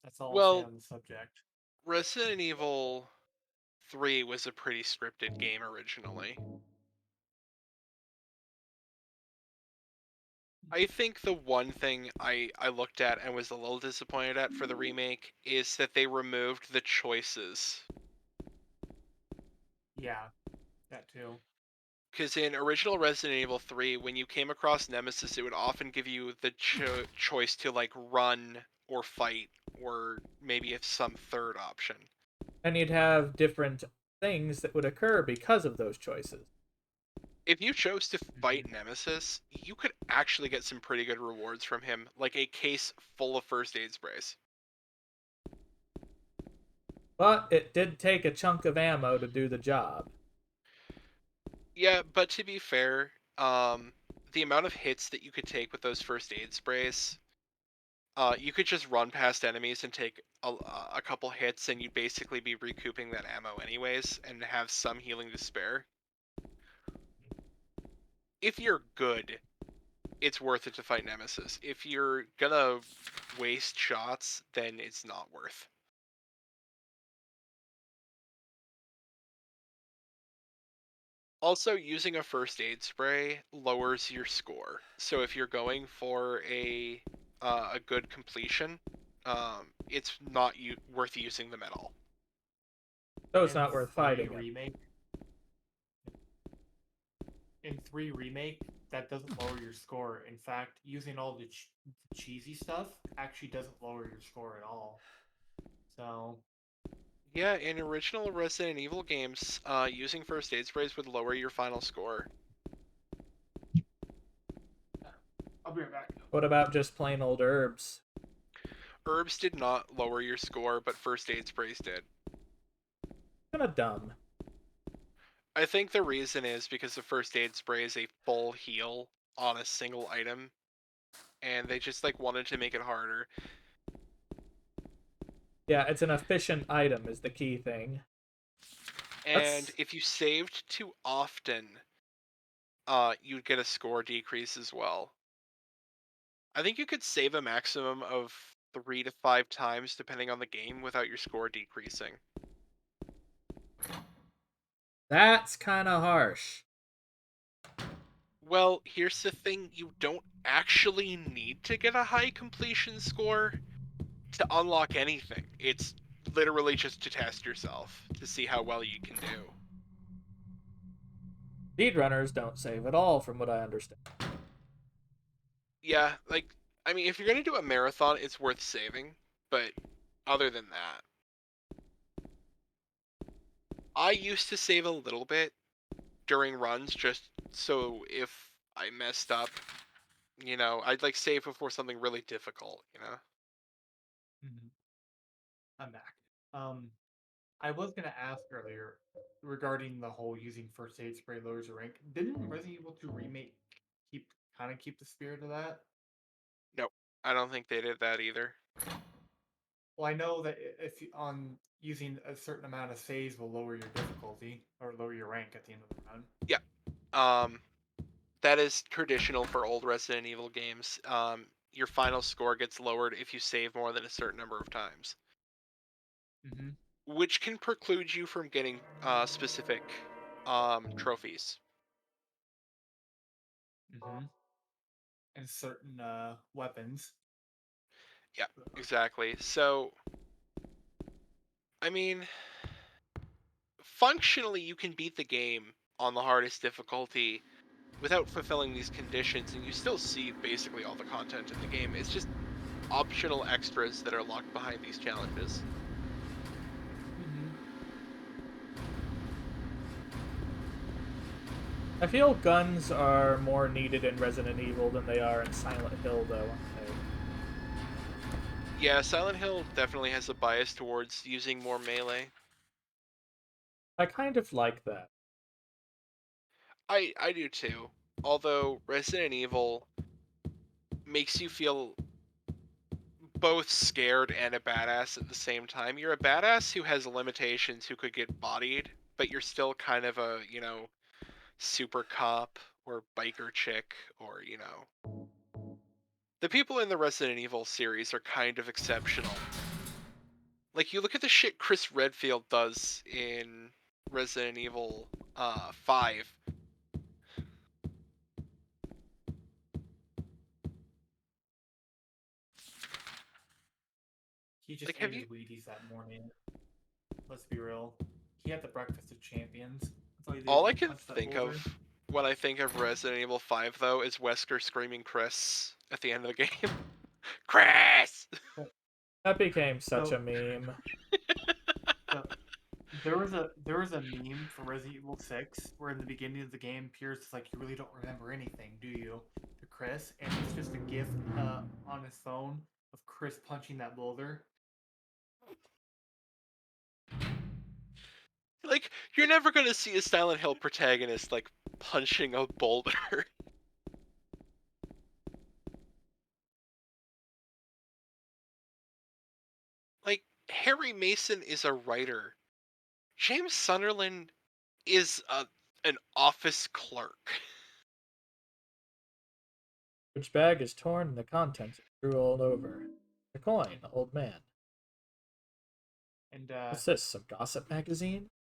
That's all I'll say on the subject. Resident Evil 3 was a pretty scripted game originally. I think the one thing I looked at and was a little disappointed at for the remake is that they removed the choices. Yeah, that too. Because in original Resident Evil 3, when you came across Nemesis, it would often give you the choice to, like, run or fight, or maybe some third option. And you'd have different things that would occur because of those choices. If you chose to fight Nemesis, you could actually get some pretty good rewards from him, like a case full of first aid sprays. But it did take a chunk of ammo to do the job. Yeah, but to be fair, the amount of hits that you could take with those first aid sprays, you could just run past enemies and take a couple hits, and you'd basically be recouping that ammo anyways, and have some healing to spare. If you're good, it's worth it to fight Nemesis. If you're gonna waste shots, then it's not worth. Also, using a first aid spray lowers your score. So if you're going for a good completion, it's not worth using them at all. So it's In not worth 3 fighting him. remake. In 3 remake, that doesn't lower your score. In fact, using all the cheesy stuff actually doesn't lower your score at all. So Yeah, in original Resident Evil games, using first aid sprays would lower your final score. I'll be right back. What about just plain old herbs? Herbs did not lower your score, but first aid sprays did. Kind of dumb. I think the reason is because the first aid spray is a full heal on a single item, and they just like wanted to make it harder. Yeah, it's an efficient item is the key thing. And if you saved too often, you'd get a score decrease as well. I think you could save a maximum of 3 to 5 times depending on the game without your score decreasing. That's kind of harsh. Well, here's the thing, you don't actually need to get a high completion score to unlock anything. It's literally just to test yourself, to see how well you can do. Speedrunners don't save at all, from what I understand. Yeah, like, I mean, if you're gonna do a marathon, it's worth saving, but other than that, I used to save a little bit during runs just so if I messed up, I'd like save before something really difficult, Mm-hmm. I'm back. I was gonna ask earlier regarding the whole using first aid spray lowers your rank. Didn't Resident Evil 2 remake keep the spirit of that? Nope, I don't think they did that either. Well, I know that if you, on using a certain amount of saves will lower your difficulty or lower your rank at the end of the run. Yeah, that is traditional for old Resident Evil games. Your final score gets lowered if you save more than a certain number of times, Mm-hmm. which can preclude you from getting specific trophies. Mm-hmm. And certain weapons. Yeah, exactly. So, I mean, functionally, you can beat the game on the hardest difficulty without fulfilling these conditions, and you still see basically all the content in the game. It's just optional extras that are locked behind these challenges. Mm-hmm. I feel guns are more needed in Resident Evil than they are in Silent Hill, though, aren't they? Yeah, Silent Hill definitely has a bias towards using more melee. I kind of like that. I do too. Although Resident Evil makes you feel both scared and a badass at the same time. You're a badass who has limitations, who could get bodied, but you're still kind of a, super cop or biker chick or, the people in the Resident Evil series are kind of exceptional. Like, you look at the shit Chris Redfield does in Resident Evil 5. He just Like, ate have his you... Wheaties that morning. Let's be real. He had the breakfast of champions. That's all he did. All I He can punched that think boulder. of when I think of Resident Evil 5, though, is Wesker screaming Chris at the end of the game. Chris! That became such So, a meme. so there was a meme for Resident Evil 6 where in the beginning of the game, Pierce is like, "You really don't remember anything, do you?" to Chris, and it's just a GIF on his phone of Chris punching that boulder. Like, you're never gonna see a Silent Hill protagonist, like, punching a boulder. Like, Harry Mason is a writer. James Sunderland is an office clerk. Which bag is torn and the contents are all over. The coin, old man. And What's this, some gossip magazine?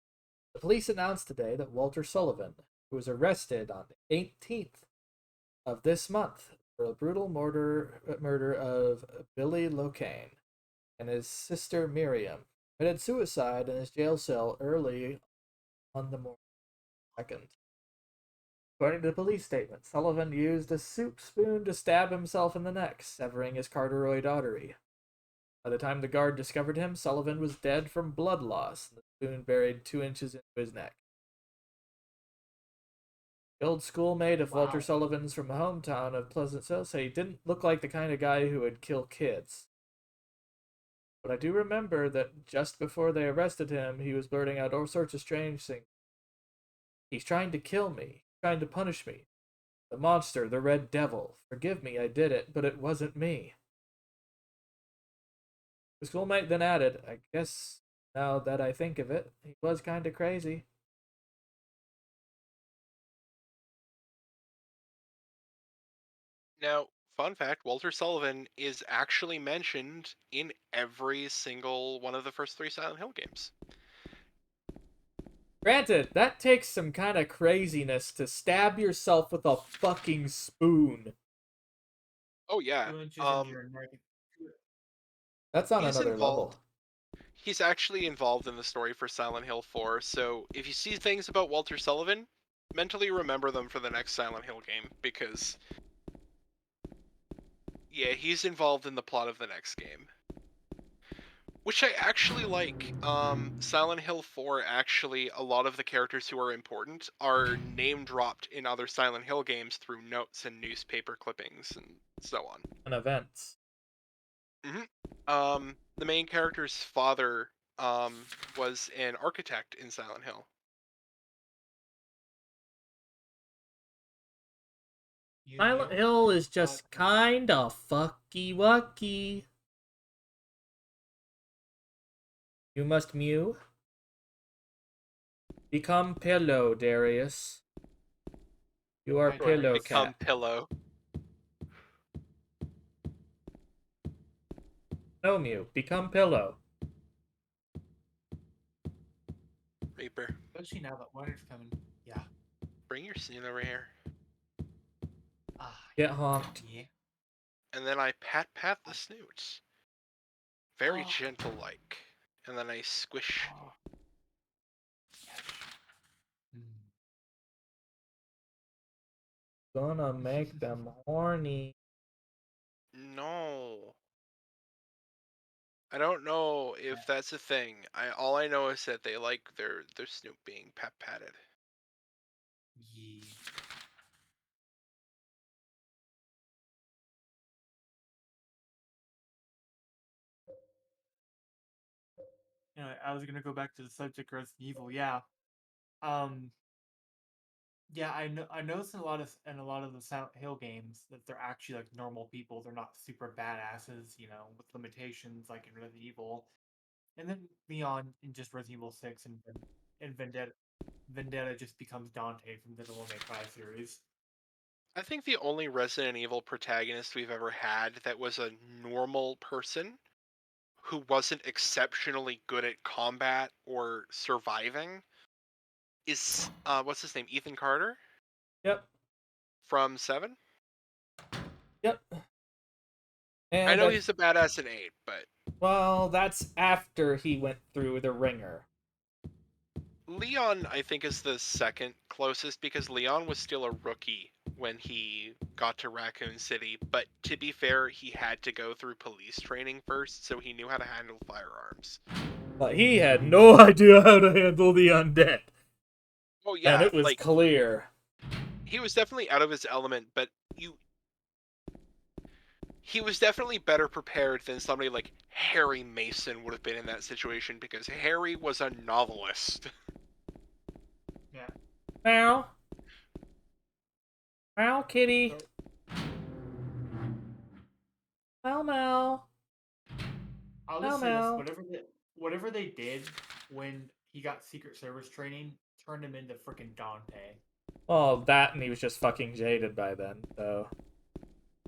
The police announced today that Walter Sullivan, who was arrested on the 18th of this month for the brutal murder of Billy Locane and his sister Miriam. Committed suicide in his jail cell early on the morning of the 2nd. According to the police statement, Sullivan used a soup spoon to stab himself in the neck, severing his carotid artery. By the time the guard discovered him, Sullivan was dead from blood loss, and the spoon buried 2 inches into his neck. The old schoolmate of Walter Sullivan's from the hometown of Pleasantville said he didn't look like the kind of guy who would kill kids. But I do remember that just before they arrested him, he was blurting out all sorts of strange things. He's trying to kill me, trying to punish me. The monster, the red devil. Forgive me, I did it, but it wasn't me. The schoolmate then added, I guess, now that I think of it, he was kind of crazy. Now, fun fact, Walter Sullivan is actually mentioned in every single one of the first 3 Silent Hill games. Granted, that takes some kind of craziness to stab yourself with a fucking spoon. Oh yeah. 2 inches into your neck. That's on He's another level. involved. He's actually involved in the story for Silent Hill 4, so if you see things about Walter Sullivan, mentally remember them for the next Silent Hill game, because yeah, he's involved in the plot of the next game. Which I actually like. Silent Hill 4, actually, a lot of the characters who are important are name-dropped in other Silent Hill games through notes and newspaper clippings and so on. And events. The main character's father was an architect in Silent Hill. Silent Hill is just kinda fucky-wucky. You must mew. Become pillow, Darius. You are pillow Become cat. pillow. No, Mew. Become pillow. Reaper. Especially now that winter's coming. Yeah. Bring your snoot over here. Get honked. Yeah. And then I pat the snoots. Very gentle-like. And then I squish. Gonna make them horny. No. I don't know if that's a thing. All I know is that they like their snoot being patted. Yeah. Anyway, I was gonna go back to the subject of Resident Evil. Yeah. Yeah, I noticed in a lot of the Silent Hill games that they're actually like normal people. They're not super badasses, with limitations like in Resident Evil. And then Leon in just Resident Evil 6 and Vendetta just becomes Dante from the Devil May Cry series. I think the only Resident Evil protagonist we've ever had that was a normal person who wasn't exceptionally good at combat or surviving is what's his name? Ethan Carter? Yep. From 7? Yep. And I know he's a badass in 8, but well, that's after he went through the ringer. Leon, I think, is the second closest because Leon was still a rookie when he got to Raccoon City, but to be fair, he had to go through police training first, so he knew how to handle firearms. But he had no idea how to handle the undead. Oh yeah, and it was clear. He was definitely out of his element, but he was definitely better prepared than somebody like Harry Mason would have been in that situation, because Harry was a novelist. Yeah. Meow. Meow, kitty. Meow, meow. I'll just say this, whatever they did when he got Secret Service training turned him into freaking Dante. Well, that and he was just fucking jaded by then, so...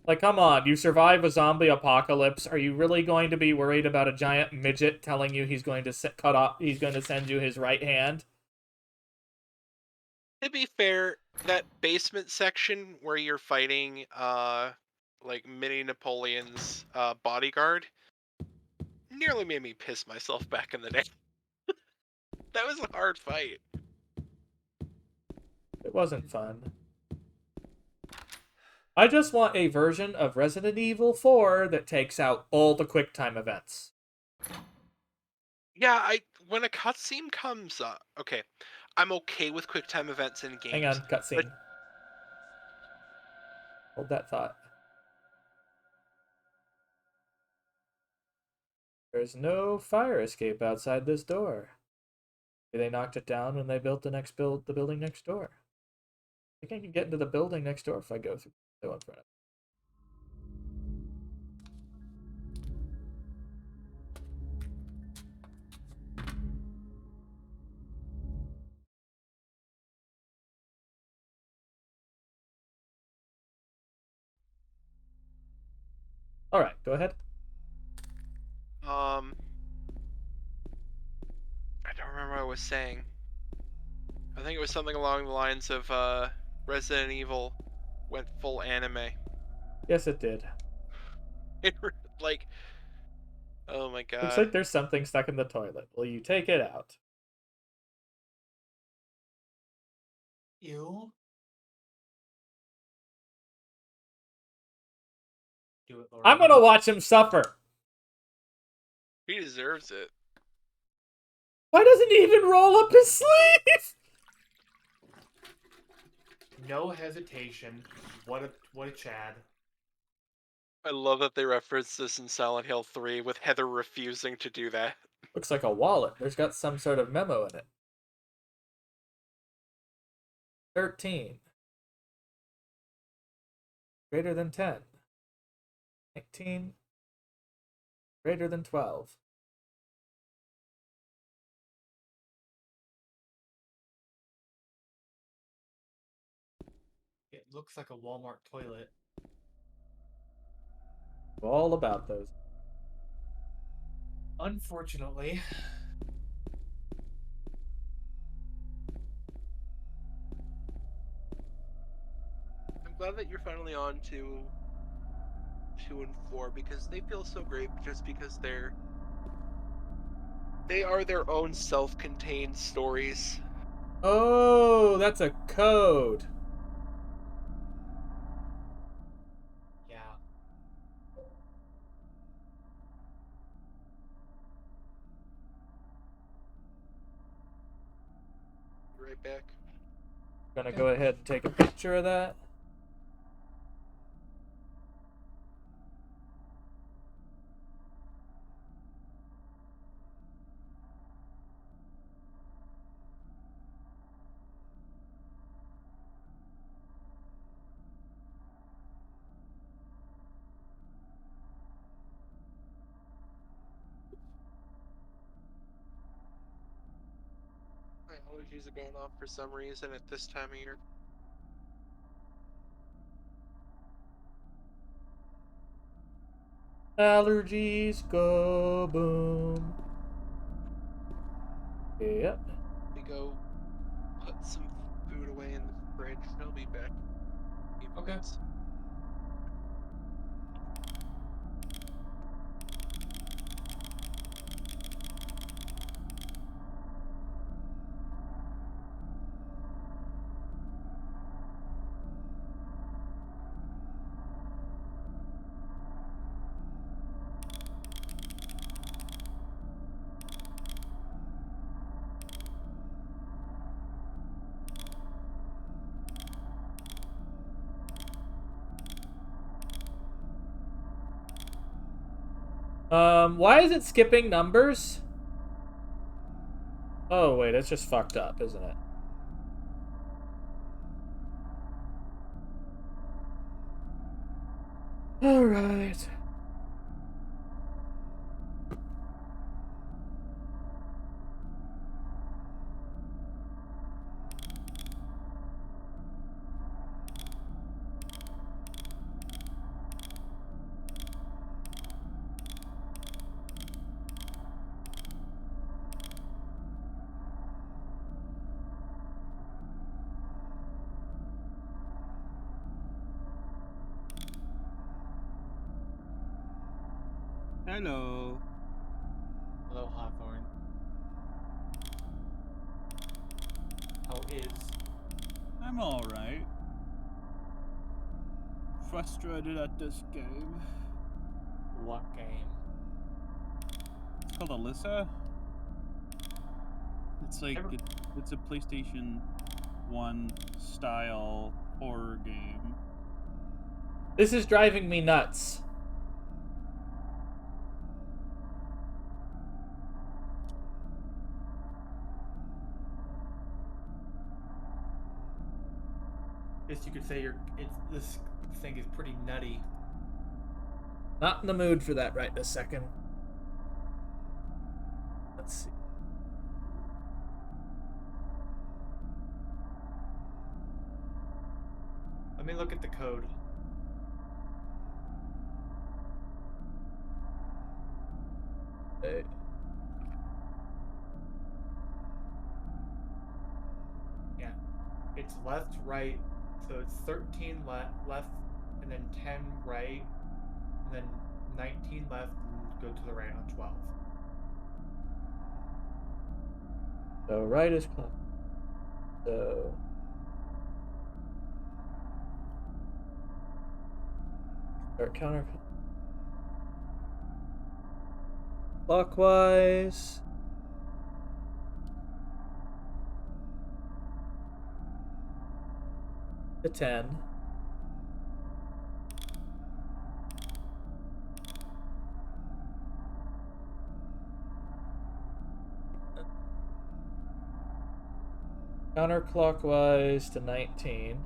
Like, come on, you survive a zombie apocalypse. Are you really going to be worried about a giant midget telling you he's going to send you his right hand? To be fair, that basement section where you're fighting, like mini Napoleon's bodyguard, nearly made me piss myself back in the day. That was a hard fight. It wasn't fun. I just want a version of Resident Evil 4 that takes out all the QuickTime events. Yeah, when a cutscene comes up, okay, I'm okay with QuickTime events in games. Hang on, but cutscene. Hold that thought. There's no fire escape outside this door. Maybe they knocked it down when they built the building next door. I think I can get into the building next door if I go through the one in front of. All right, go ahead. I don't remember what I was saying. I think it was something along the lines of Resident Evil went full anime. Yes, it did. Like, oh my god. Looks like there's something stuck in the toilet. Will you take it out? Ew. Do it, Laura. I'm gonna watch him suffer. He deserves it. Why doesn't he even roll up his sleeve? No hesitation. What a Chad. I love that they referenced this in Silent Hill 3 with Heather refusing to do that. Looks like a wallet. There's got some sort of memo in it. 13. Greater than 10. 19. Greater than 12. It looks like a Walmart toilet. All about those. Unfortunately. I'm glad that you're finally on to 2 and 4 because they feel so great just because they are their own self-contained stories. Oh, that's a code. Yeah. Be right back. Gonna go ahead and take a picture of that. My allergies are going off for some reason at this time of year. Allergies go boom. Yep. We go put some food away in the fridge. I'll be back. Okay. Why is it skipping numbers? Oh, wait, it's just fucked up, isn't it? Alright. Hello. Hello, Hawthorne. How is? I'm alright. Frustrated at this game. What game? It's called Alyssa. It's like Ever- it's a PlayStation 1 style horror game. This is driving me nuts. Guess you could say this thing is pretty nutty. Not in the mood for that right this second. Let's see. Let me look at the code. Hey. Yeah. It's left, right. So it's 13 left, and then 10 right, and then 19 left, and go to the right on 12. So right is clock. So start counter clockwise. To 10. Counterclockwise to 19.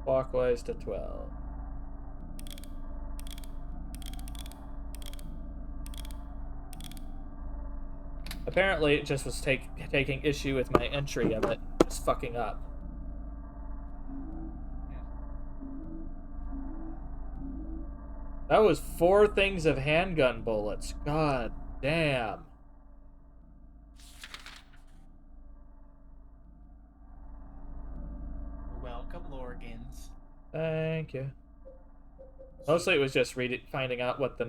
Clockwise to 12. Apparently, it just was taking issue with my entry of it. Just fucking up. That was 4 things of handgun bullets. God damn. Welcome, Lorgans. Thank you. Mostly it was just finding out what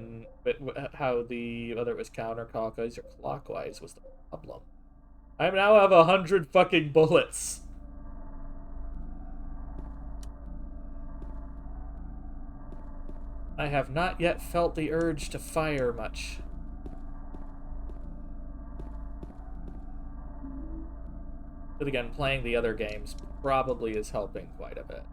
how the whether it was counterclockwise or clockwise was the problem. I now have 100 fucking bullets. I have not yet felt the urge to fire much. But again, playing the other games probably is helping quite a bit.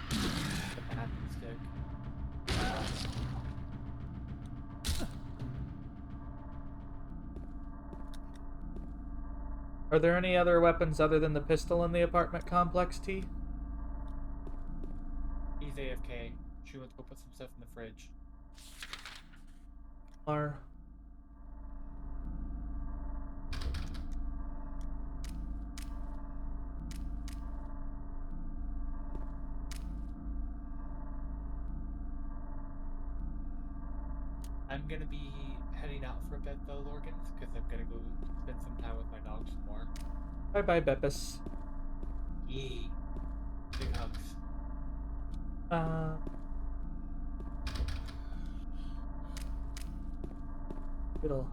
The mapping stick. Are there any other weapons other than the pistol in the apartment complex, T? He's AFK. She went to go put some stuff in the fridge. Or I'm gonna be heading out for a bit though, Lorgans, because I'm gonna go spend some time with my dog some more. bye-bye, Beppis. Yee. Big hugs. It'll.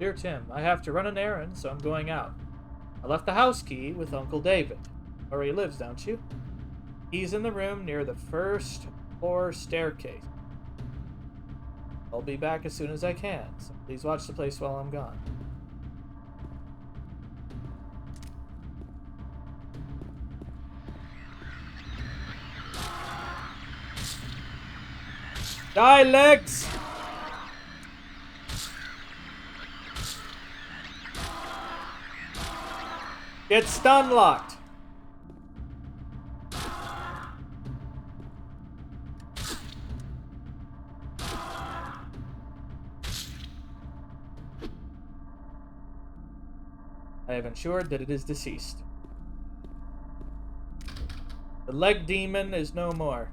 Dear Tim, I have to run an errand, so I'm going out. I left the house key with Uncle David. Where he lives, don't you? He's in the room near the first floor staircase. I'll be back as soon as I can, so please watch the place while I'm gone. Die, legs! Get stun locked. I have ensured that it is deceased. The leg demon is no more.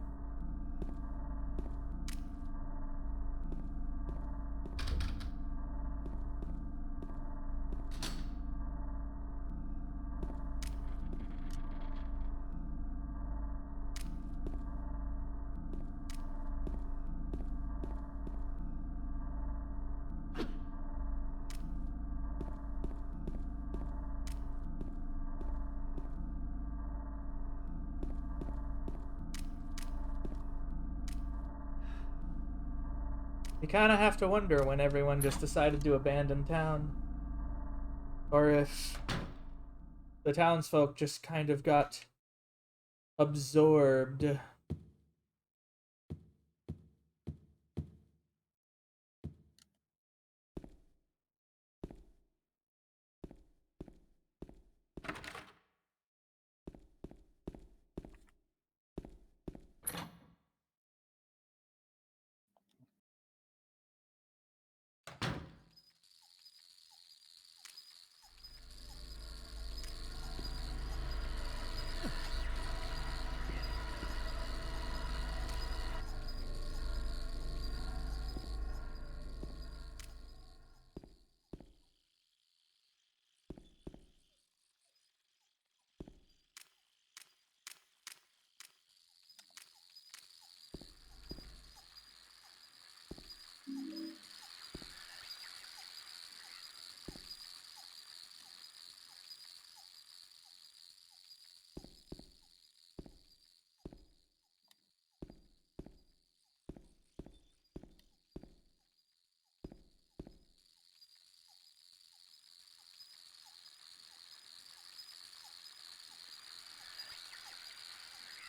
You kind of have to wonder when everyone just decided to abandon town. Or if the townsfolk just kind of got absorbed.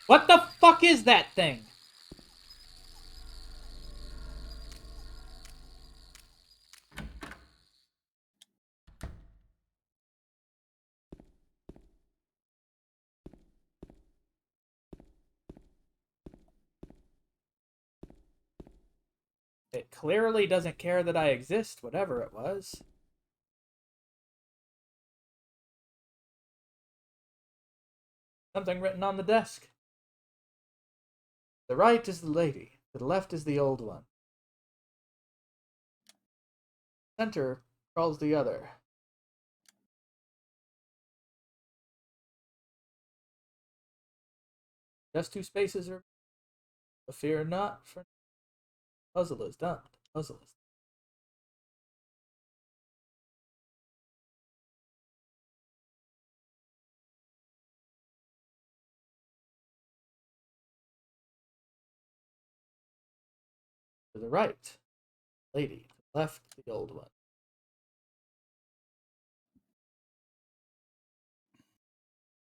What the fuck is that thing? It clearly doesn't care that I exist, whatever it was. Something written on the desk. The right is the lady, to the left is the old one. Center crawls the other. Just two spaces are. But fear not, for puzzle is done. Puzzle is. To the right, lady. To the left, the old one.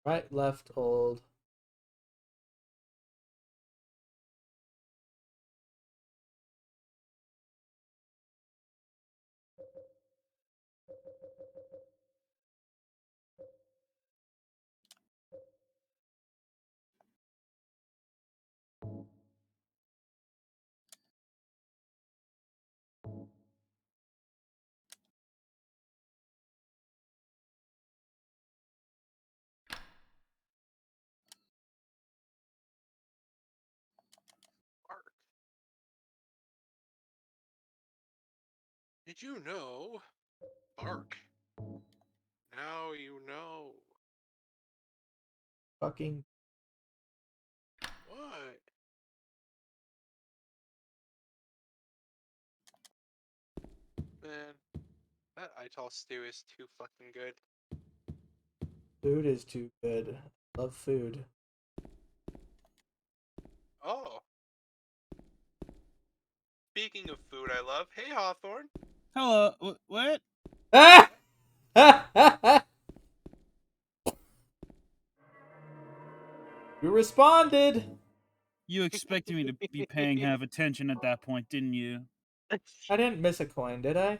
Right, left, old. Bark. Did you know? Bark. Now you know. Fucking. What? Man, That Ital stew is too fucking good. Food is too good. Love food. Oh. Speaking of food I love, hey Hawthorne. Hello. What? Ah! You responded. You expected me to be paying half attention at that point, didn't you? I didn't miss a coin, did I?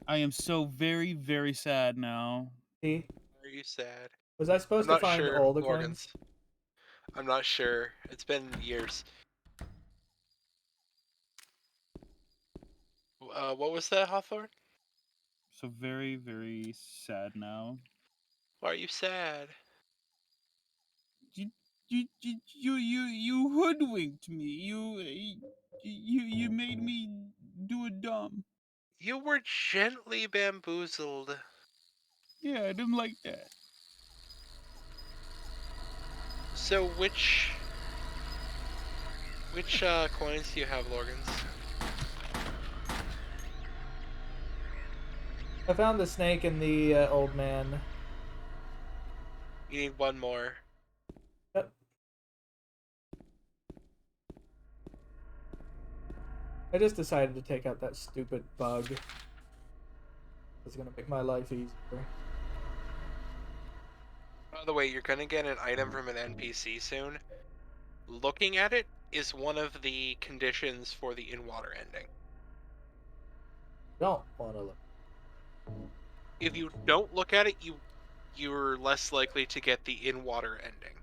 I am so very, very sad now. See? Are you sad? Was I I'm supposed to not find sure, all the Lorgans. coins? I'm not sure. It's been years. What was that, Hawthorne? So very, very sad now. Why are you sad? You, you hoodwinked me. You made me do a dumb. You were gently bamboozled. Yeah, I didn't like that. So which coins do you have, Lorgans? I found the snake and the old man. You need one more. Yep. I just decided to take out that stupid bug. It's gonna make my life easier. By the way, you're gonna get an item from an NPC soon. Looking at it is one of the conditions for the in-water ending. Don't wanna look. If you don't look at it, you're less likely to get the in-water ending.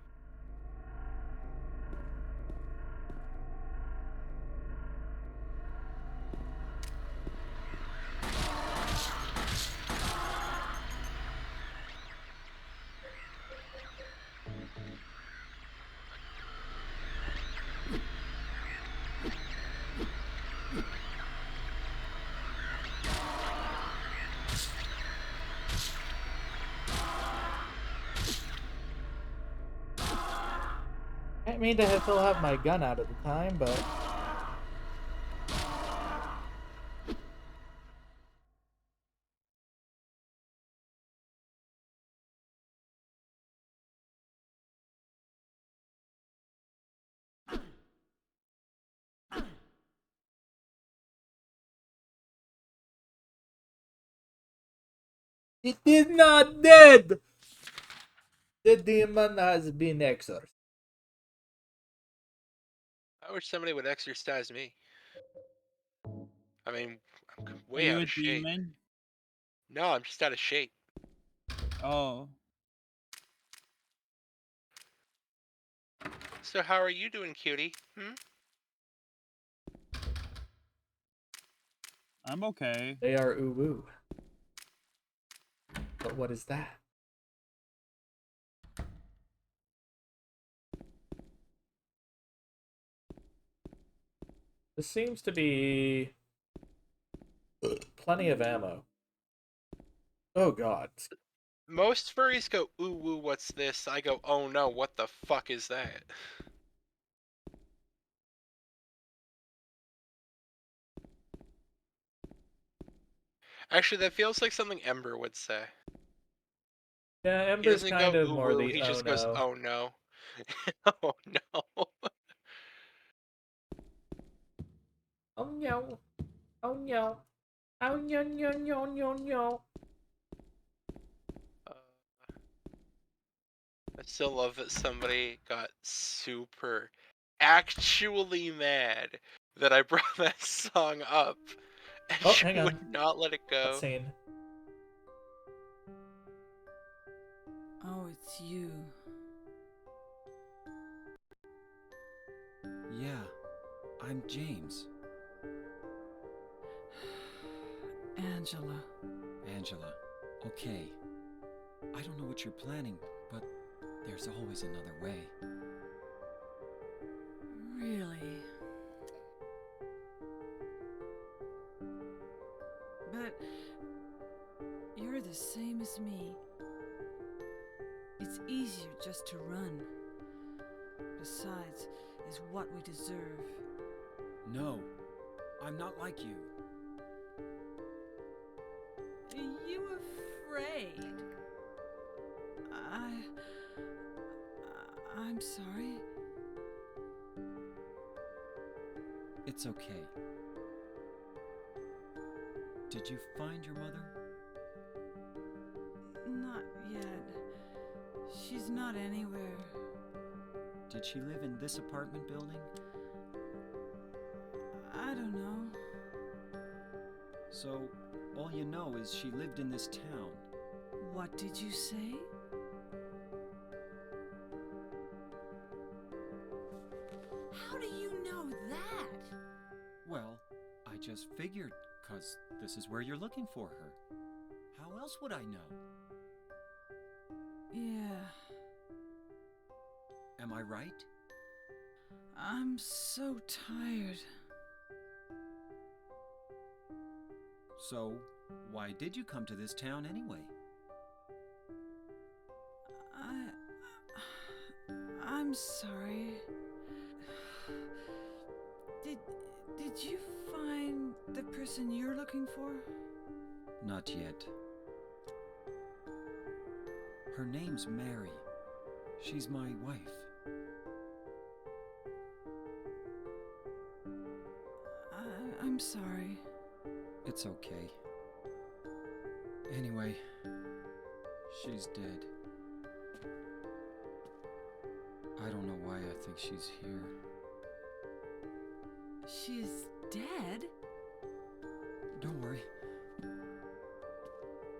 I didn't mean to still have my gun out at the time, but it is not dead. The demon has been exorcised. I wish somebody would exercise me. I mean, I'm Are way you out a of shape. demon? No, I'm just out of shape. Oh. So how are you doing, cutie? I'm okay. They are uwu. But what is that? This seems to be plenty of ammo. Oh god. Most furries go, ooh, woo, what's this? I go, oh no, what the fuck is that? Actually, that feels like something Ember would say. Yeah, He Ember's doesn't kind go, of ooh, more woo, the he oh just goes, no. oh no. Oh no. Oh no. Oh no. Oh no no no no no. I still love that somebody got actually mad that I brought that song up, and Oh, she hang would on. not let it go. Scene. Oh, it's you. Yeah, I'm James. Angela. Angela. Okay. I don't know what you're planning, but there's always another way. Really? But you're the same as me. It's easier just to run. Besides, is what we deserve. No. I'm not like you. Are you afraid? I'm sorry. It's okay. Did you find your mother? Not yet. She's not anywhere. Did she live in this apartment building? I don't know. So, all you know is she lived in this town. What did you say? How do you know that? Well, I just figured, 'cause this is where you're looking for her. How else would I know? Yeah. Am I right? I'm so tired. So, why did you come to this town anyway? I'm sorry. Did you find the person you're looking for? Not yet. Her name's Mary. She's my wife. I'm sorry. It's okay. Anyway, she's dead. I don't know why I think she's here. She's dead? Don't worry.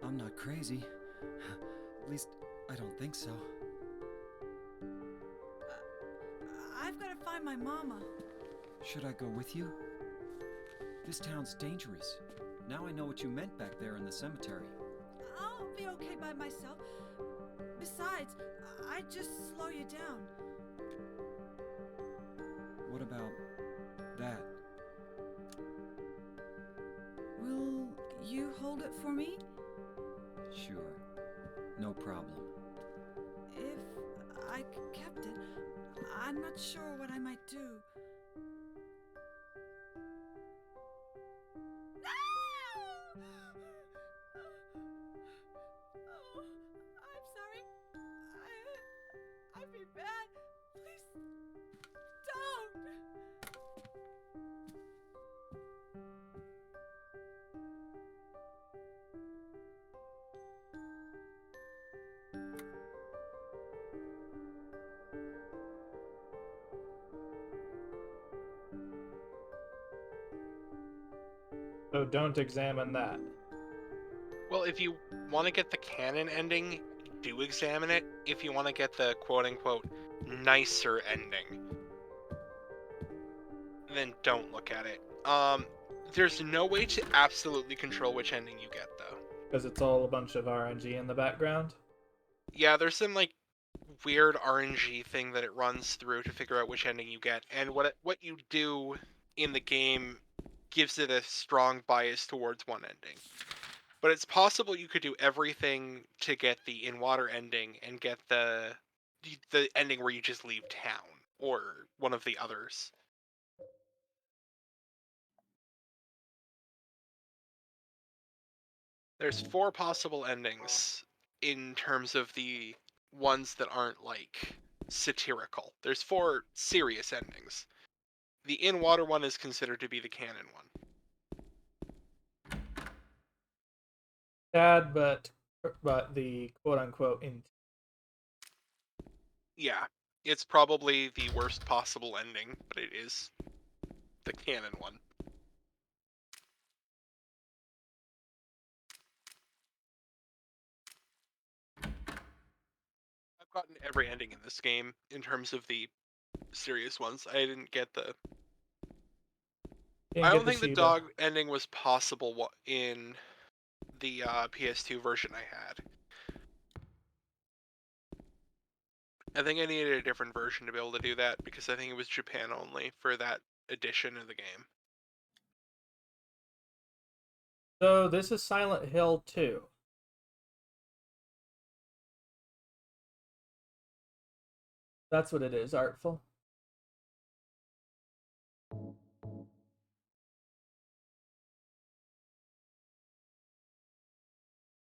I'm not crazy. At least, I don't think so. I've got to find my mama. Should I go with you? This town's dangerous. Now I know what you meant back there in the cemetery. I'll be okay by myself. Besides, I'd just slow you down. What about that? Will you hold it for me? Sure. No problem. If I kept it, I'm not sure what I might do. No! Oh, I'm sorry. I've been bad. Please don't. So don't examine that. Well, if you want to get the canon ending, do examine it. If you want to get the quote-unquote nicer ending, then don't look at it. There's no way to absolutely control which ending you get, though. Because it's all a bunch of RNG in the background. Yeah, there's some, like, weird RNG thing that it runs through to figure out which ending you get, and what you do in the game gives it a strong bias towards one ending. But it's possible you could do everything to get the in-water ending and get the ending where you just leave town, or one of the others. There's 4 possible endings in terms of the ones that aren't, like, satirical. There's 4 serious endings. The in-water one is considered to be the canon one. Sad, but the quote unquote in. Yeah, it's probably the worst possible ending, but it is the canon one. I've gotten every ending in this game in terms of the serious ones. I didn't get the... I don't think the dog ending was possible in the PS2 version I had. I think I needed a different version to be able to do that, because I think it was Japan only for that edition of the game. So this is Silent Hill 2. That's what it is, Artful.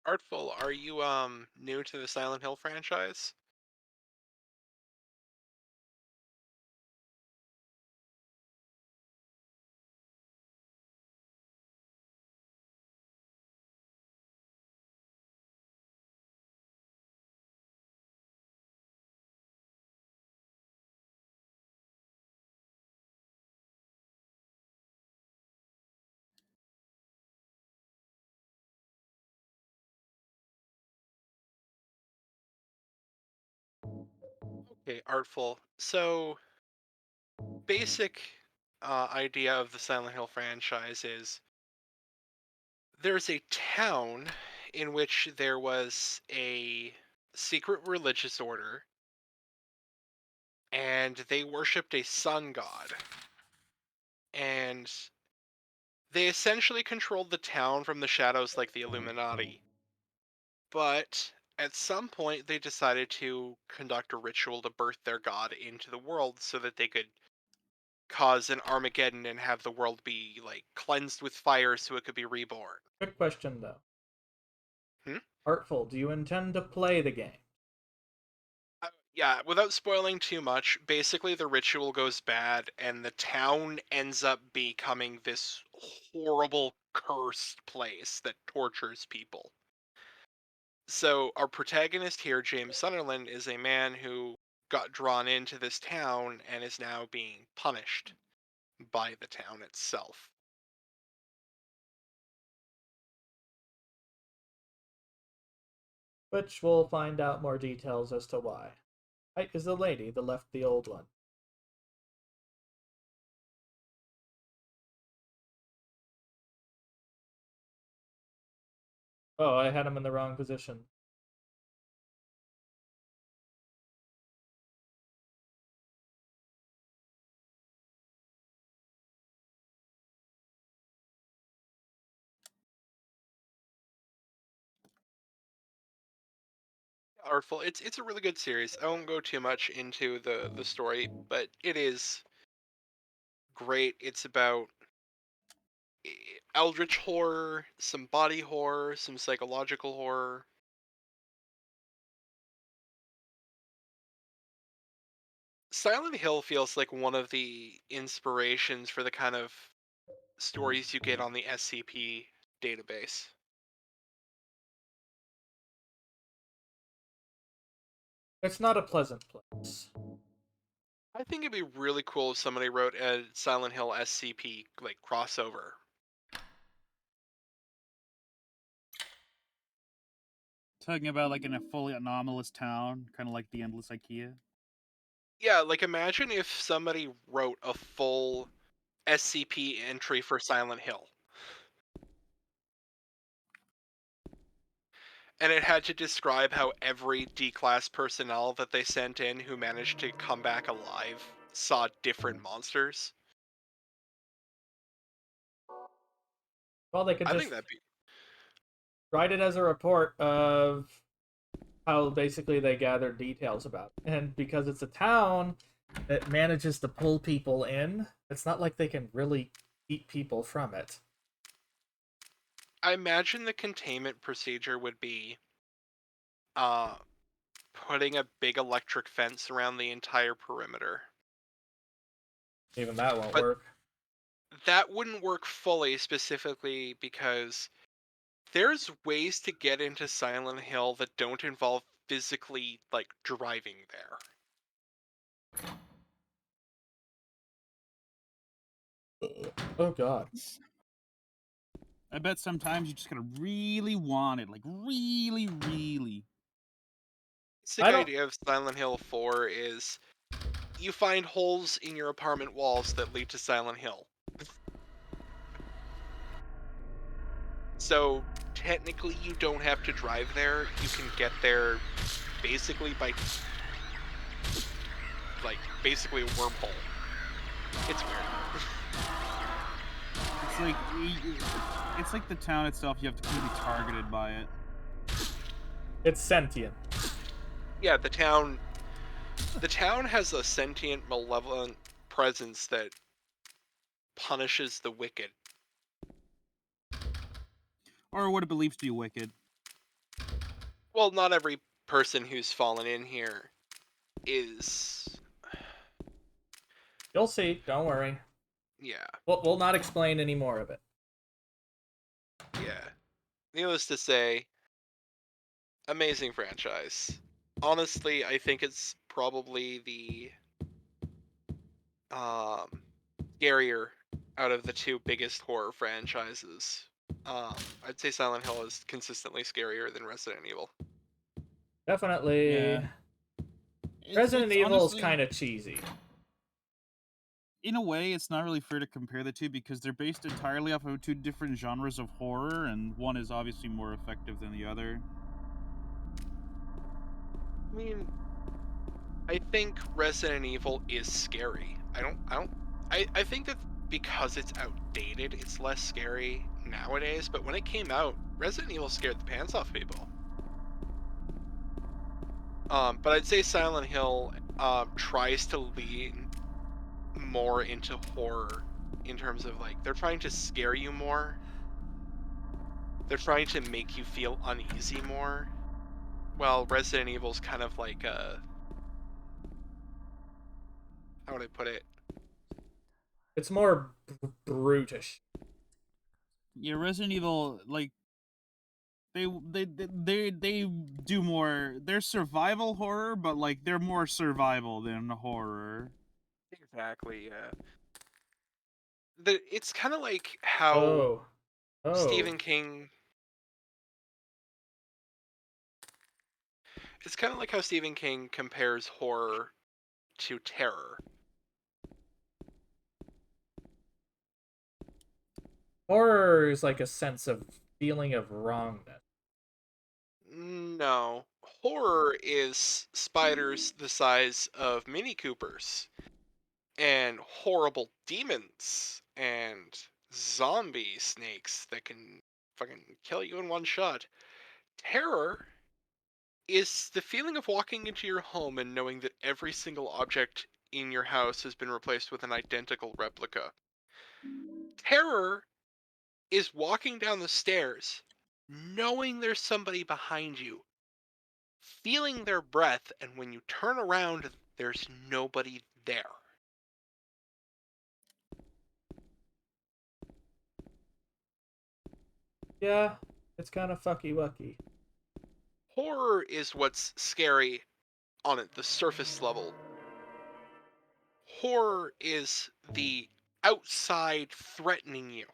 Artful, are you new to the Silent Hill franchise? Okay, Artful. So, basic idea of the Silent Hill franchise is there's a town in which there was a secret religious order, and they worshipped a sun god. And they essentially controlled the town from the shadows like the Illuminati. But at some point, they decided to conduct a ritual to birth their god into the world so that they could cause an Armageddon and have the world be like cleansed with fire so it could be reborn. Quick question though. Hmm? Artful, do you intend to play the game? Yeah, without spoiling too much, basically the ritual goes bad and the town ends up becoming this horrible cursed place that tortures people. So our protagonist here, James Sunderland, is a man who got drawn into this town and is now being punished by the town itself. Which we'll find out more details as to why. Right is the lady that left the old one. Oh, I had him in the wrong position. Artful. It's a really good series. I won't go too much into the story, but it is great. It's about eldritch horror, some body horror, some psychological horror. Silent Hill feels like one of the inspirations for the kind of stories you get on the SCP database. It's not a pleasant place. I think it'd be really cool if somebody wrote a Silent Hill SCP like crossover. Talking about like in a fully anomalous town, kind of like the Endless IKEA. Yeah, like imagine if somebody wrote a full SCP entry for Silent Hill. And it had to describe how every D-class personnel that they sent in who managed to come back alive saw different monsters. Well, they could I just think that'd be... write it as a report of how basically they gathered details about it. And because it's a town that manages to pull people in, it's not like they can really keep people from it. I imagine the containment procedure would be uh, putting a big electric fence around the entire perimeter. Even that won't But work. that wouldn't work fully, specifically because there's ways to get into Silent Hill that don't involve physically, like, driving there. Oh god. I bet sometimes you just gotta really want it, like really, really. Basic idea of Silent Hill 4 is you find holes in your apartment walls that lead to Silent Hill. So technically you don't have to drive there. You can get there basically by like basically a wormhole. It's weird. It's like the town itself. You have to be targeted by it. It's sentient. Yeah, the town has a sentient, malevolent presence that punishes the wicked. Or what it believes to be wicked. Well, not every person who's fallen in here is. You'll see. Don't worry. Yeah, We'll not explain any more of it. yeah. Needless to say, amazing franchise. Honestly, I think it's probably the um, scarier out of the two biggest horror franchises. I'd say Silent Hill is consistently scarier than Resident Evil. Definitely. Yeah. Resident It's Evil is honestly, kind of cheesy. in a way, it's not really fair to compare the two because they're based entirely off of two different genres of horror, and one is obviously more effective than the other. I mean, I think Resident Evil is scary. I think that because it's outdated, it's less scary nowadays, but when it came out, Resident Evil scared the pants off people. But I'd say Silent Hill tries to lean more into horror in terms of like they're trying to scare you more. They're trying to make you feel uneasy more. Well, Resident Evil's kind of like how would I put it? It's more brutish. Yeah, Resident Evil, like they do more. They're survival horror, but like they're more survival than horror. Exactly, yeah. It's kind of like how Oh. Oh. Stephen King. It's kind of like how Stephen King compares horror to terror. Horror is like a sense of feeling of wrongness. No, horror is spiders the size of Mini Coopers, and horrible demons, and zombie snakes that can fucking kill you in one shot. Terror is the feeling of walking into your home and knowing that every single object in your house has been replaced with an identical replica. Terror is walking down the stairs, knowing there's somebody behind you, feeling their breath, and when you turn around, there's nobody there. Yeah, it's kind of fucky wucky. Horror is what's scary on the surface level. Horror is the outside threatening you.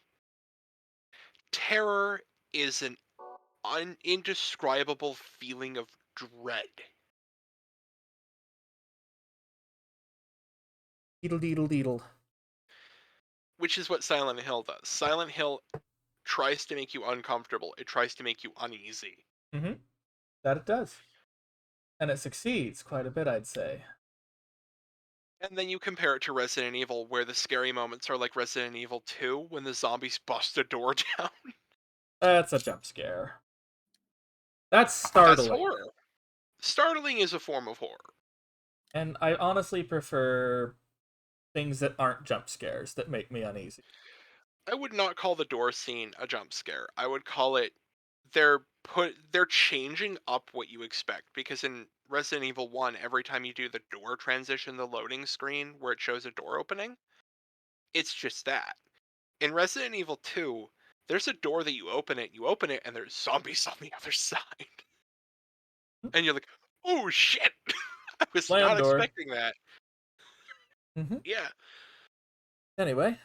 Terror is an indescribable feeling of dread. Deedle deedle deedle. Which is what Silent Hill does. Silent Hill tries to make you uncomfortable. It tries to make you uneasy. Mm-hmm. That it does. And it succeeds quite a bit, I'd say. And then you compare it to Resident Evil, where the scary moments are like Resident Evil 2, when the zombies bust a door down. That's a jump scare. That's That's startling. horror. Startling is a form of horror. And I honestly prefer things that aren't jump scares that make me uneasy. I would not call the door scene a jump scare. I would call it they're changing up what you expect, because in Resident Evil 1, every time you do the door transition, the loading screen where it shows a door opening, it's just that. In Resident Evil 2, there's a door that you open it, and there's zombies on the other side. And you're like, oh shit! I was Slam not door. expecting that. Mm-hmm. Yeah. Anyway,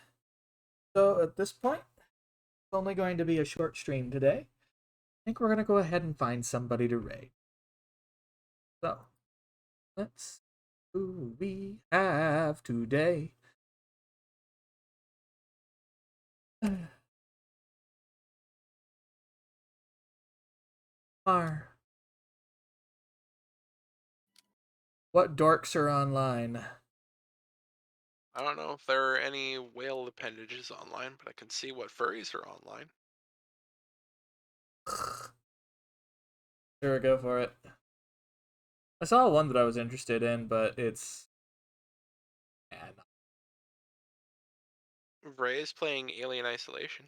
so at this point, it's only going to be a short stream today. I think we're going to go ahead and find somebody to raid. So, let's see who we have today. Are what dorks are online? I don't know if there are any whale appendages online, but I can see what furries are online. Sure, go for it. I saw one that I was interested in, but it's... Man. Ray is playing Alien Isolation.